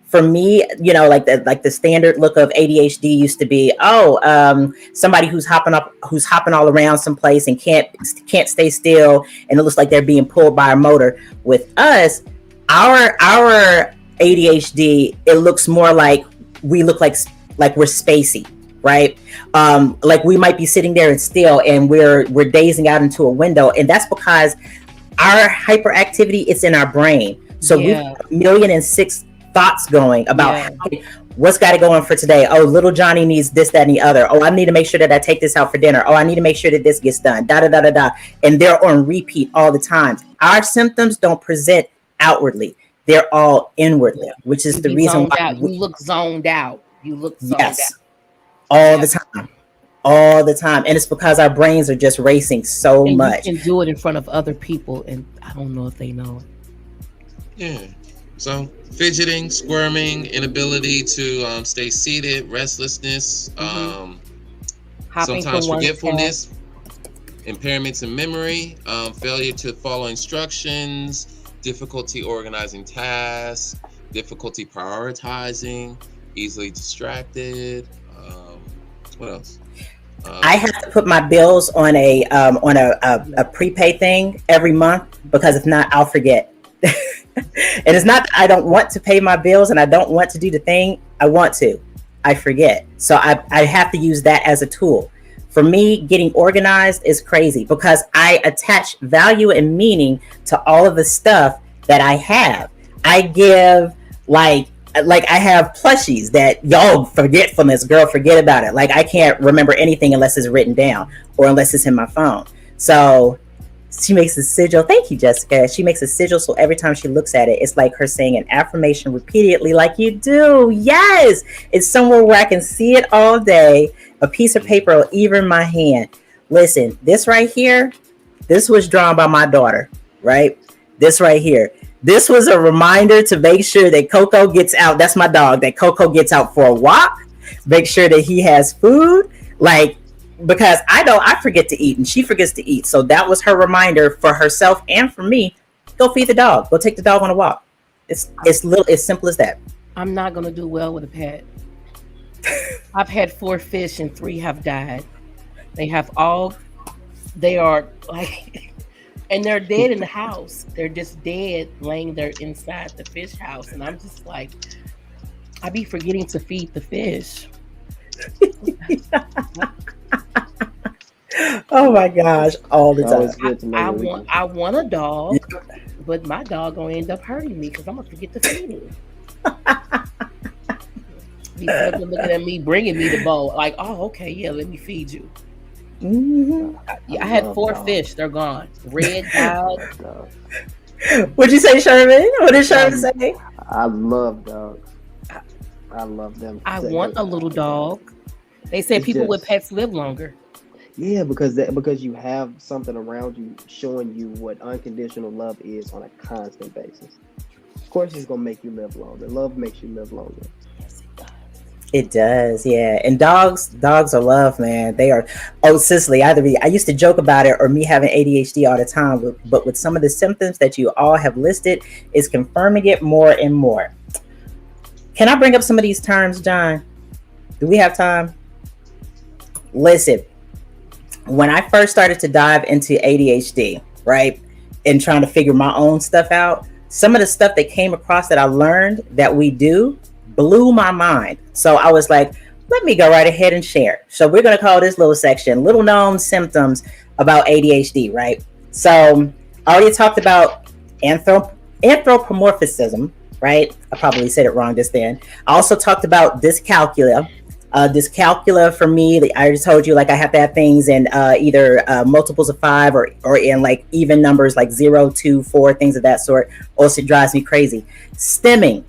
For me, like the standard look of ADHD used to be, somebody who's hopping all around someplace and can't stay still, and it looks like they're being pulled by a motor. With us, our ADHD, it looks more like we look like we're spacey, right? Like we might be sitting there and still, and we're dazing out into a window, and that's because our hyperactivity is in our brain. So we've Yeah. got 1,000,006 thoughts going about Yeah. what's got to go on for today. Oh, little Johnny needs this, that, and the other. Oh, I need to make sure that I take this out for dinner. Oh, I need to make sure that this gets done. Da da da da da. And they're on repeat all the time. Our symptoms don't present outwardly; they're all inwardly, which is You the be reason zoned why. out. You look zoned out. You look zoned Yes, out. all Yeah. the time, all the time, and it's because our brains are just racing so And you much. can do it in front of other people, and I don't know if they know it. yeah. So fidgeting, squirming, inability to stay seated, restlessness, Hopping from sometimes one task. forgetfulness, impairments in memory, failure to follow instructions, difficulty organizing tasks, difficulty prioritizing, easily distracted. What else? I have to put my bills on a prepaid thing every month, because if not, I'll forget. And it's not that I don't want to pay my bills and I don't want to do the thing. I want to. I forget. So I have to use that as a tool. For me, getting organized is crazy because I attach value and meaning to all of the stuff that I have. I give like I have plushies that, y'all, forgetfulness, girl, forget about it. Like I can't remember anything unless it's written down or unless it's in my phone. So she makes a sigil. Thank you, Jessica. She makes a sigil, so every time she looks at it, it's like her saying an affirmation repeatedly, like you do. Yes, it's somewhere where I can see it all day. A piece of paper or even my hand. Listen, this right here, this was drawn by my daughter, right? This right here. This was a reminder to make sure that Coco gets out. That's my dog. That Coco gets out for a walk. Make sure that he has food. Like, because I forget to eat and she forgets to eat. So that was her reminder for herself and for me. Go feed the dog. Go take the dog on a walk. It's simple as that. I'm not gonna do well with a pet. I've had 4 fish and 3 have died. They are like, and they're dead in the house. They're just dead, laying there inside the fish house. And I'm just like, I be forgetting to feed the fish. Oh my gosh, all the Always time. good to know. I want a dog, but my dog gonna end up hurting me because I'm gonna forget to feed him. He's looking at me, bringing me the bowl, like, oh, okay, yeah, let me feed you. I had 4 fish, they're gone. Red died. What'd you say, Sherman? What did Sherman say? I love dogs. I love them. I want a little dog. They say It's people with just- pets live longer. Yeah, because you have something around you showing you what unconditional love is on a constant basis. Of course, it's gonna make you live longer. Love makes you live longer. It does, yeah. And dogs are love, man. They are. Oh, Cicely, I used to joke about it, or me having ADHD all the time. But with some of the symptoms that you all have listed, is confirming it more and more. Can I bring up some of these terms, John? Do we have time? Listen, when I first started to dive into ADHD, right, and trying to figure my own stuff out, some of the stuff that came across that I learned that we do blew my mind. So I was like, let me go right ahead and share. So we're going to call this little section little known symptoms about ADHD, right? So I already talked about anthropomorphism, right? I probably said it wrong just then. I also talked about dyscalculia. Dyscalculia for me, I already told you, like I have to have things in either multiples of 5 or in like even numbers like 0, 2, 4, things of that sort. Also drives me crazy. Stimming.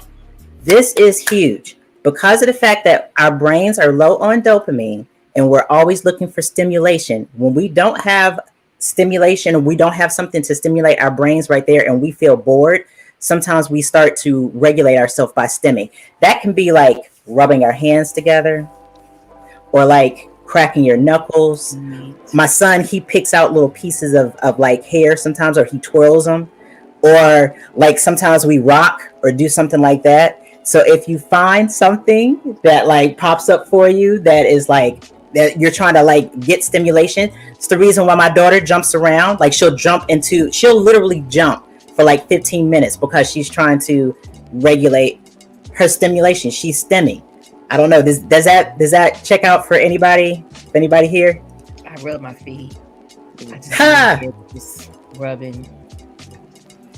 This is huge because of the fact that our brains are low on dopamine and we're always looking for stimulation. When we don't have stimulation and we don't have something to stimulate our brains right there and we feel bored, sometimes we start to regulate ourselves by stimming. That can be like rubbing our hands together or like cracking your knuckles. My son, he picks out little pieces of like hair sometimes, or he twirls them, or like sometimes we rock or do something like that. So if you find something that like pops up for you that is like that you're trying to like get stimulation, it's the reason why my daughter jumps around. Like she'll literally jump for like 15 minutes because she's trying to regulate her stimulation. She's stimming. I don't know. Does that check out for anybody? Anybody here? I rub my feet. I just rubbing.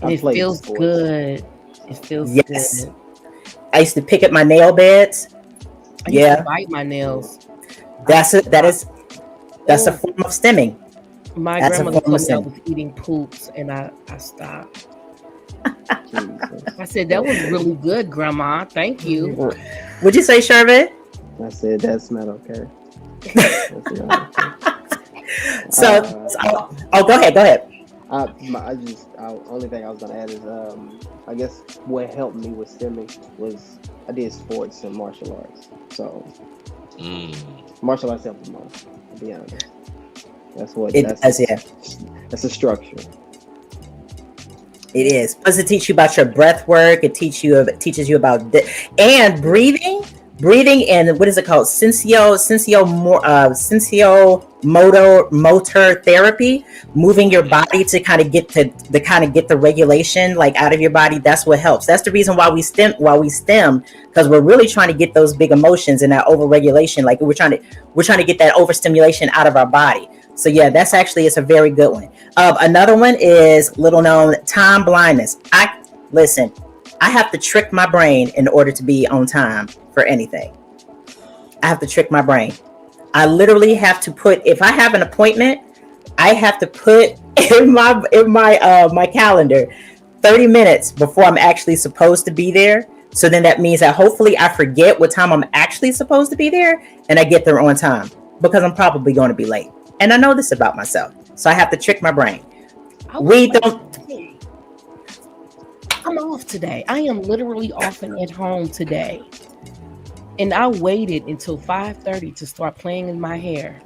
And it feels good. It feels good. I used to pick at my nail beds. I used to bite my nails. That's a form of stimming. My grandmother told me I was eating poops, and I stopped. I said, that was really good, Grandma. Thank you. What'd you say, Shervin? I said, that smelled okay. Go ahead. Only thing I was gonna add is I guess what helped me with stimming was I did sports and martial arts. So martial arts helped the most, to be honest. That's a structure. It is. Plus, it teaches you about your breath work. It teaches you about and breathing and what is it called? Motor therapy, moving your body to kind of get the regulation like out of your body. That's what helps. That's the reason why we stem, because we're really trying to get those big emotions and that overregulation. Like we're trying to get that overstimulation out of our body. So yeah, it's a very good one. Another one is little known time blindness. I have to trick my brain in order to be on time for anything. I have to trick my brain. I literally have to put, if I have an appointment, I have to put in my calendar 30 minutes before I'm actually supposed to be there. So then that means that hopefully I forget what time I'm actually supposed to be there and I get there on time, because I'm probably going to be late. And I know this about myself. So I have to trick my brain. I'm off today. I am literally off and at home today. And I waited until 5:30 to start playing in my hair.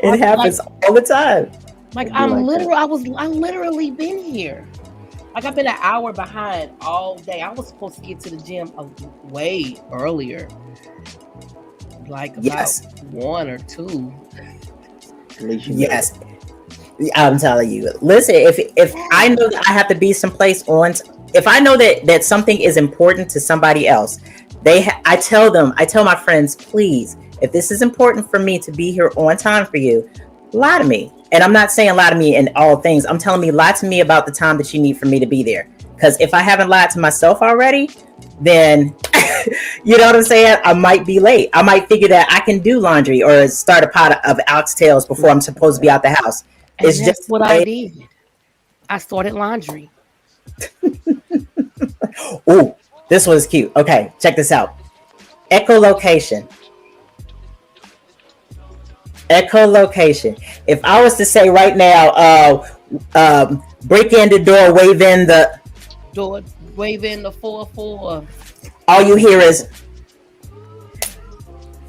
It happens all the time. Like I literally been here. Like I've been an hour behind all day. I was supposed to get to the gym way earlier. Like about 1 or 2. Yes. I'm telling you. Listen, if I know that I have to be someplace if I know that something is important to somebody else, I tell my friends, please, if this is important for me to be here on time for you, lie to me. And I'm not saying lie to me in all things. I'm telling me lie to me about the time that you need for me to be there. Because if I haven't lied to myself already, then you know what I'm saying? I might be late. I might figure that I can do laundry or start a pot of oxtails before I'm supposed to be out the house. And it's just what I did. I started laundry. Ooh, this one's cute. Okay, check this out. Echolocation. If I was to say right now, break in the door, wave in the door, wave in the 4-4. all you hear is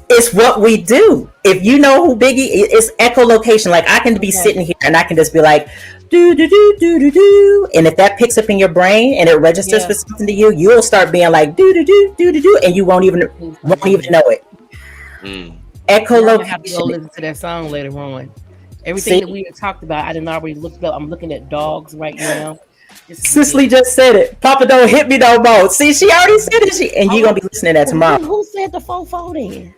it's what we do. If you know who Biggie is, it's echolocation. Like I can be sitting here and I can just be like, do do do do do do, and if that picks up in your brain and it registers for something to you, you'll start being like do do do do do do, and you won't even know it. Echolocation. I have to go listen to that song later on. Everything that we had talked about, I didn't already looked up. I'm looking at dogs right now. Cicely just said it. Papa don't hit me no more. See, she already said it. And you're gonna be listening to that tomorrow. Who said the 4-4 then?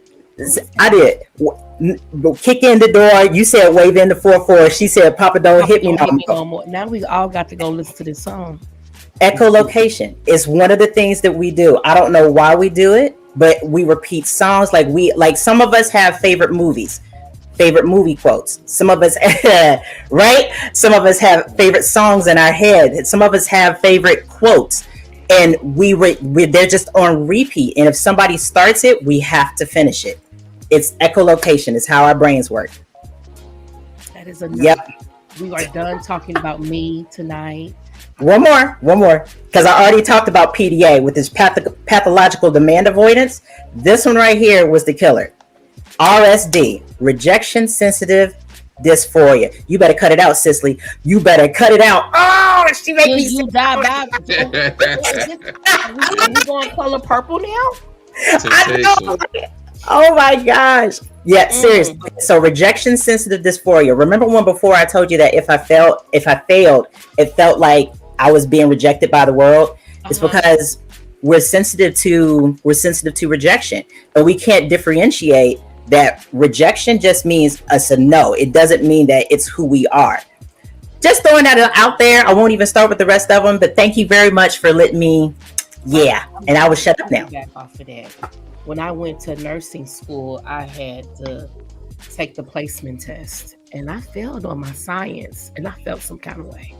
I did. Kick in the door. You said wave in the 4-4. She said, Papa don't hit me no more. Now we all got to go listen to this song. Echolocation is one of the things that we do. I don't know why we do it, but we repeat songs. Like some of us have favorite movies, favorite movie quotes. Some of us, right? Some of us have favorite songs in our head. Some of us have favorite quotes. And they're just on repeat. And if somebody starts it, we have to finish it. It's echolocation. It's how our brains work. That is enough. Yep. We are done talking about me tonight. One more. Because I already talked about PDA with this pathological demand avoidance. This one right here was the killer. RSD, rejection sensitive dysphoria. You better cut it out, Cicely. You better cut it out. Oh, she made me you die. Are we going color purple now? I know. Oh my gosh. Yeah, seriously. So rejection sensitive dysphoria. Remember when before I told you that if I failed, it felt like I was being rejected by the world? It's because we're sensitive to rejection, but we can't differentiate that rejection just means us a no. It doesn't mean that it's who we are. Just throwing that out there. I won't even start with the rest of them, but thank you very much for letting me. Yeah, and I will shut up now. Back off of that. When I went to nursing school, I had to take the placement test, and I failed on my science, and I felt some kind of way.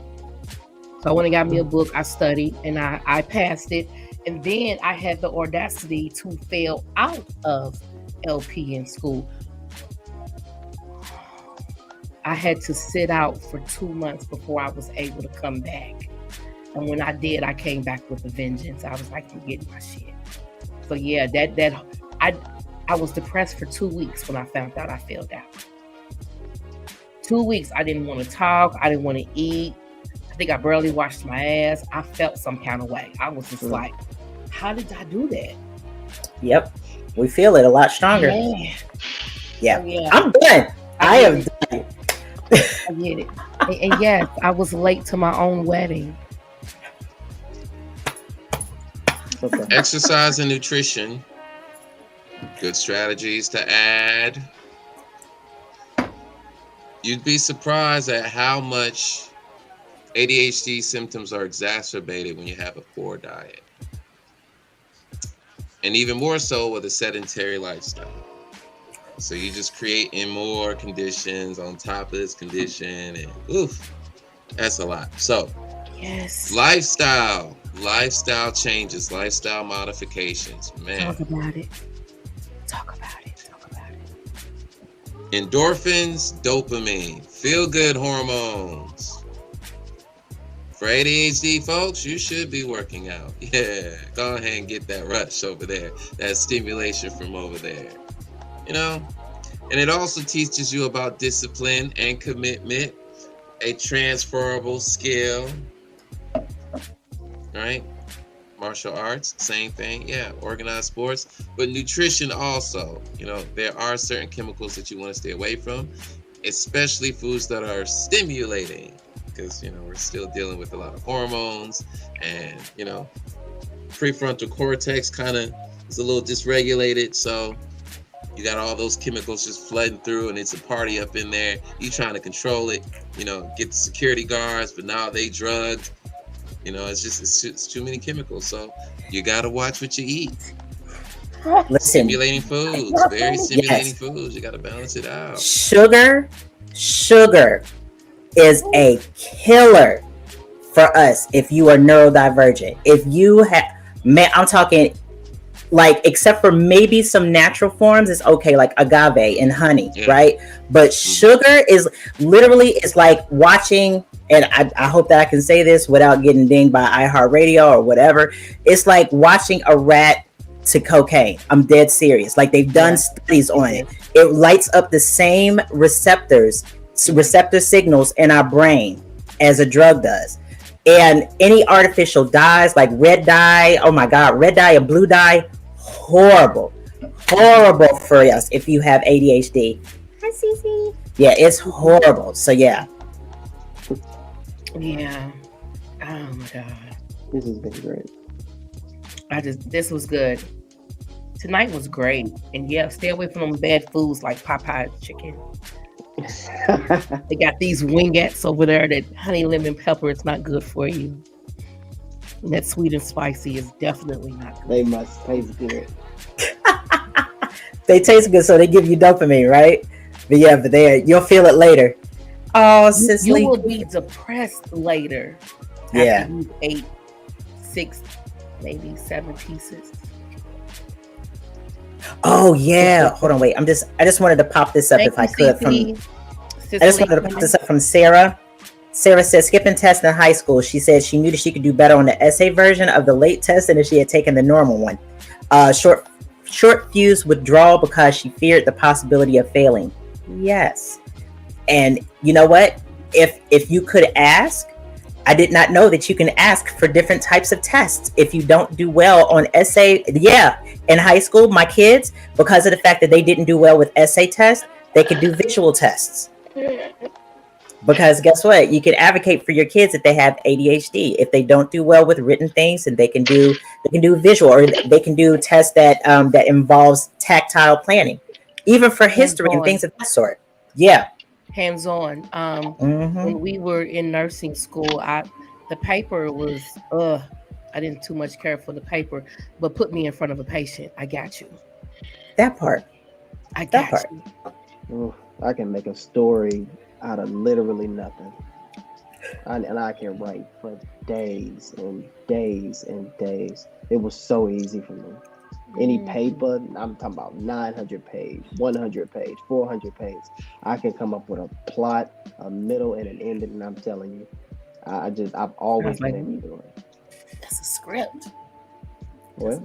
So I went and got me a book. I studied, and I passed it, and then I had the audacity to fail out of LP in school. I had to sit out for 2 months before I was able to come back. And when I did, I came back with a vengeance. I was like, I'm getting my shit. So yeah, I was depressed for 2 weeks when I found out I failed out. 2 weeks, I didn't want to talk. I didn't want to eat. I think I barely washed my ass. I felt some kind of way. I was just like, how did I do that? Yep. We feel it a lot stronger. Yeah. So, yeah. I'm done. I am done. I get it. And yes, I was late to my own wedding. Exercise and nutrition. Good strategies to add. You'd be surprised at how much ADHD symptoms are exacerbated when you have a poor diet. And even more so with a sedentary lifestyle. So you just creating more conditions on top of this condition, and that's a lot. So yes, lifestyle changes, lifestyle modifications, man. Talk about it. Endorphins, dopamine, feel good hormones. For ADHD folks, you should be working out. Yeah, go ahead and get that rush over there, that stimulation from over there. And it also teaches you about discipline and commitment, a transferable skill, right? Martial arts, same thing. Yeah, organized sports, but nutrition also. There are certain chemicals that you want to stay away from, especially foods that are stimulating, because we're still dealing with a lot of hormones, and prefrontal cortex kind of is a little dysregulated, so you got all those chemicals just flooding through, and it's a party up in there. You trying to control it, get the security guards, but now they drugged. It's too many chemicals. So you got to watch what you eat. Listen, stimulating foods, very stimulating foods. You got to balance it out. Sugar is a killer for us if you are neurodivergent. If you have, I'm talking like, except for maybe some natural forms, it's okay, like agave and honey, right? But sugar is literally, it's like watching and I hope that I can say this without getting dinged by iHeartRadio or whatever. It's like watching a rat to cocaine. I'm dead serious. Like they've done studies on it. It lights up the same receptor signals in our brain as a drug does. And any artificial dyes like red dye, oh my God, red dye and blue dye, horrible for us if you have ADHD. Hi, Cece. Yeah, it's horrible. So yeah. Yeah. Oh my God. This has been great. This was good. Tonight was great. And yeah, stay away from them bad foods like Popeye chicken. They got these wingettes over there that honey lemon pepper is not good for you. And that sweet and spicy is definitely not good. They must taste good. They taste good, so they give you dopamine, right? But yeah, you'll feel it later. Oh, Cicely. You will be depressed later. Yeah. After you ate 6, maybe 7 pieces. Oh yeah. Hold on, wait. I just wanted to pop this up if I could from Sarah. Sarah said skipping tests in high school. She said she knew that she could do better on the essay version of the late test than if she had taken the normal one. Short fuse withdrawal because she feared the possibility of failing. Yes. And you know what? If you could ask, I did not know that you can ask for different types of tests if you don't do well on essay. Yeah, in high school, my kids, because of the fact that they didn't do well with essay tests, they could do visual tests. Because guess what? You can advocate for your kids if they have ADHD. If they don't do well with written things, and they can do visual, or they can do tests that involves tactile planning, even for history and things of that sort. Yeah. Hands-on. When we were in nursing school, the paper was I didn't too much care for the paper, but put me in front of a patient. I got you. That part. I got you. Ooh, I can make a story out of literally nothing. And I can write for days and days and days. It was so easy for me. Any paper, I'm talking about 900 page, 100 page, 400 page. I can come up with a plot, a middle, and an ending, and I'm telling you, I've always been able to do it. That's a script. Well,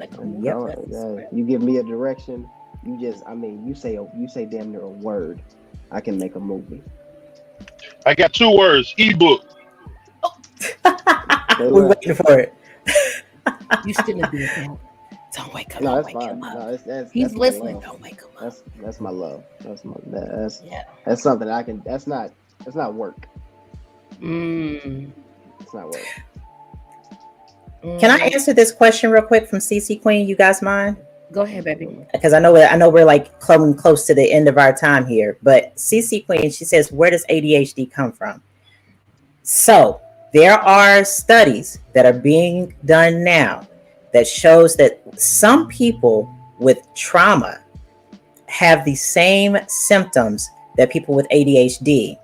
you give me a direction, you say damn near a word, I can make a movie. I got 2 words: ebook. We're waiting for it. You shouldn't have did that. Don't wake up. No, don't that's wake fine. him up. No, that's He's listening. Don't wake him up. That's my love. That's something I can. That's not work. It's not work. Can I answer this question real quick from CC Queen? You guys mind? Go ahead, baby. Because I know we're like coming close to the end of our time here. But CC Queen, she says, where does ADHD come from? So there are studies that are being done now that shows that some people with trauma have the same symptoms that people with ADHD,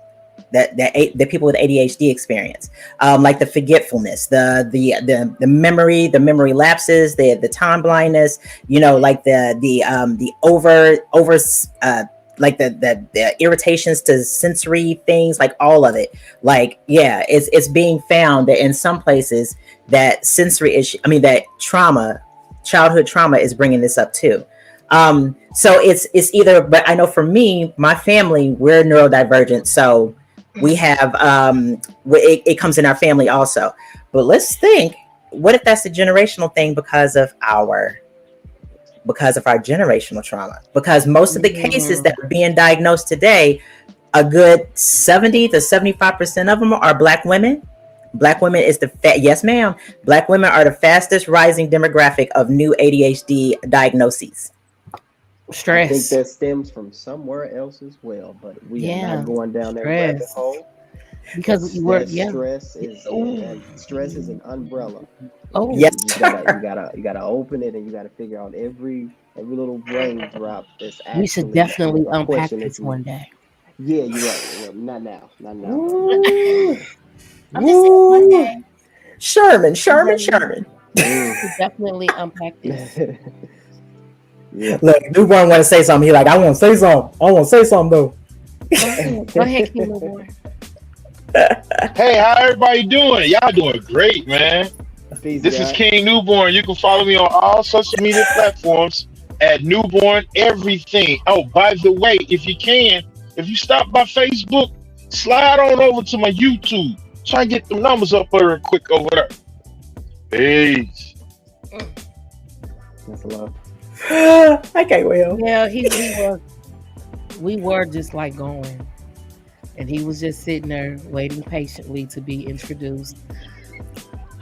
that people with ADHD experience, like the forgetfulness, the memory lapses, the time blindness, like the irritations to sensory things, like all of it. Like, yeah, it's being found that in some places that that childhood trauma is bringing this up too. So it's either, but I know for me, my family, we're neurodivergent, so we have it comes in our family also. But let's think, what if that's a generational thing because of our generational trauma? Because most of the cases that are being diagnosed today, a good 70 to 75% of them are Black women. Black women is yes, ma'am. Black women are the fastest rising demographic of new ADHD diagnoses. Stress. I think that stems from somewhere else as well, but we are not going down that rabbit hole. Because stress is an umbrella. Oh, yes. You gotta open it, and you gotta figure out every little brain drop. We should definitely unpack this one day. Yeah, you're right. Well, not now. I'm just saying one day. Sherman. We definitely unpack this. Yeah. Look, newborn want to say something. He like, I want to say something. Though. Go ahead, Kimo boy. Hey, how everybody doing? Y'all doing great, man. Peace, This is God. King Newborn. You can follow me on all social media platforms at Newborn Everything. Oh, by the way, if you stop by Facebook, slide on over to my YouTube. Try and get the numbers up real quick over there. Peace. That's love. Okay, well. Yeah, we were just like going. And he was just sitting there waiting patiently to be introduced.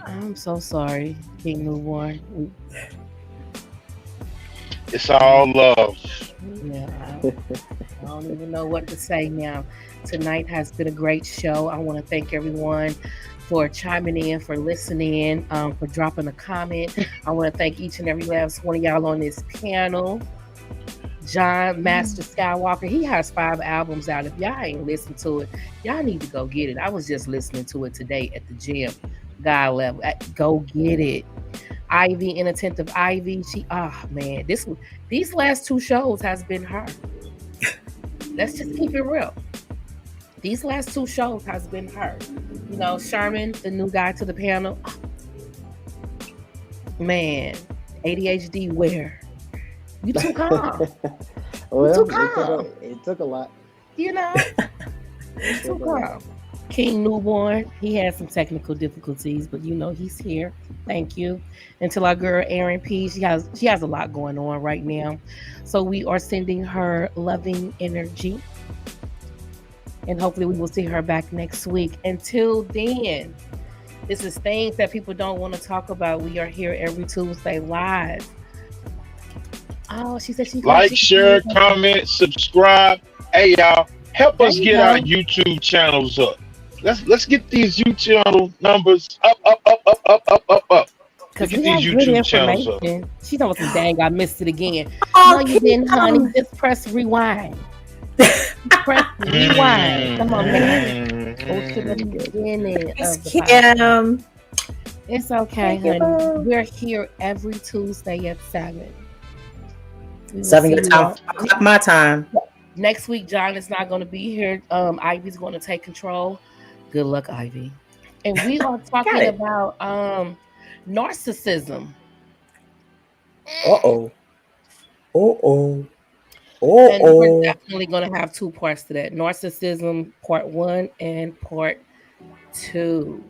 I'm so sorry, King Newborn. It's all love. Yeah, I don't even know what to say now. Tonight has been a great show. I want to thank everyone for chiming in, for listening, for dropping a comment. I want to thank each and every last one of y'all on this panel. John Master Skywalker, he has 5 albums out. If y'all ain't listened to it, y'all need to go get it. I was just listening to it today at the gym. God level, go get it. Ivy, Inattentive Ivy, man, these last 2 shows has been her. Let's just keep it real. These last 2 shows has been her. You know, Sherman, the new guy to the panel. Man, ADHD where? You too calm. Well, it took a lot. You know? You too calm. King Newborn, he had some technical difficulties, but you know he's here. Thank you. Until our girl Erin P, she has a lot going on right now. So we are sending her loving energy. And hopefully we will see her back next week. Until then, this is things that people don't want to talk about. We are here every Tuesday live. Oh, she said she Like, share, comment, subscribe. Hey, y'all, help us get our YouTube channels up. Let's get these YouTube numbers up. Because get we have these good YouTube channels up. information. She knows some dang, I missed it again. Oh, No, you didn't, honey. Just press rewind. Press rewind. Come on, man. Go to the beginning of the podcast. It's okay, honey. We're here every Tuesday at 7. 7 your time. My time. Next week, John is not going to be here. Ivy's going to take control. Good luck, Ivy. And we are talking about narcissism. And we're definitely going to have 2 parts to that. Narcissism, part 1 and part 2.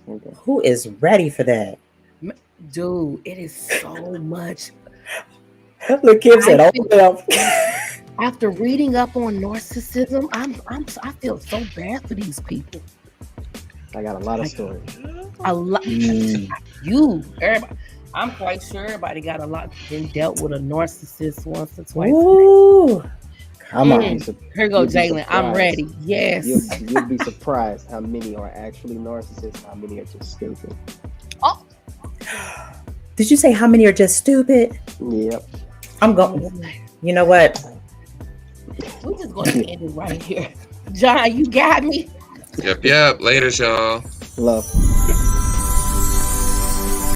Okay. Who is ready for that? Dude, it is so much. Look, Kim said, after reading up on narcissism, I feel so bad for these people. I got a lot of stories. A lot. Everybody. I'm quite sure everybody got a lot been dealt with a narcissist once or twice. Ooh, come on. Here go Jalen. I'm ready. Yes. You'll be surprised how many are actually narcissists, how many are just stupid. Oh. Did you say how many are just stupid? Yep. I'm going. You know what? We're just going to end it right here. John, you got me. Yep. Later, y'all. Love.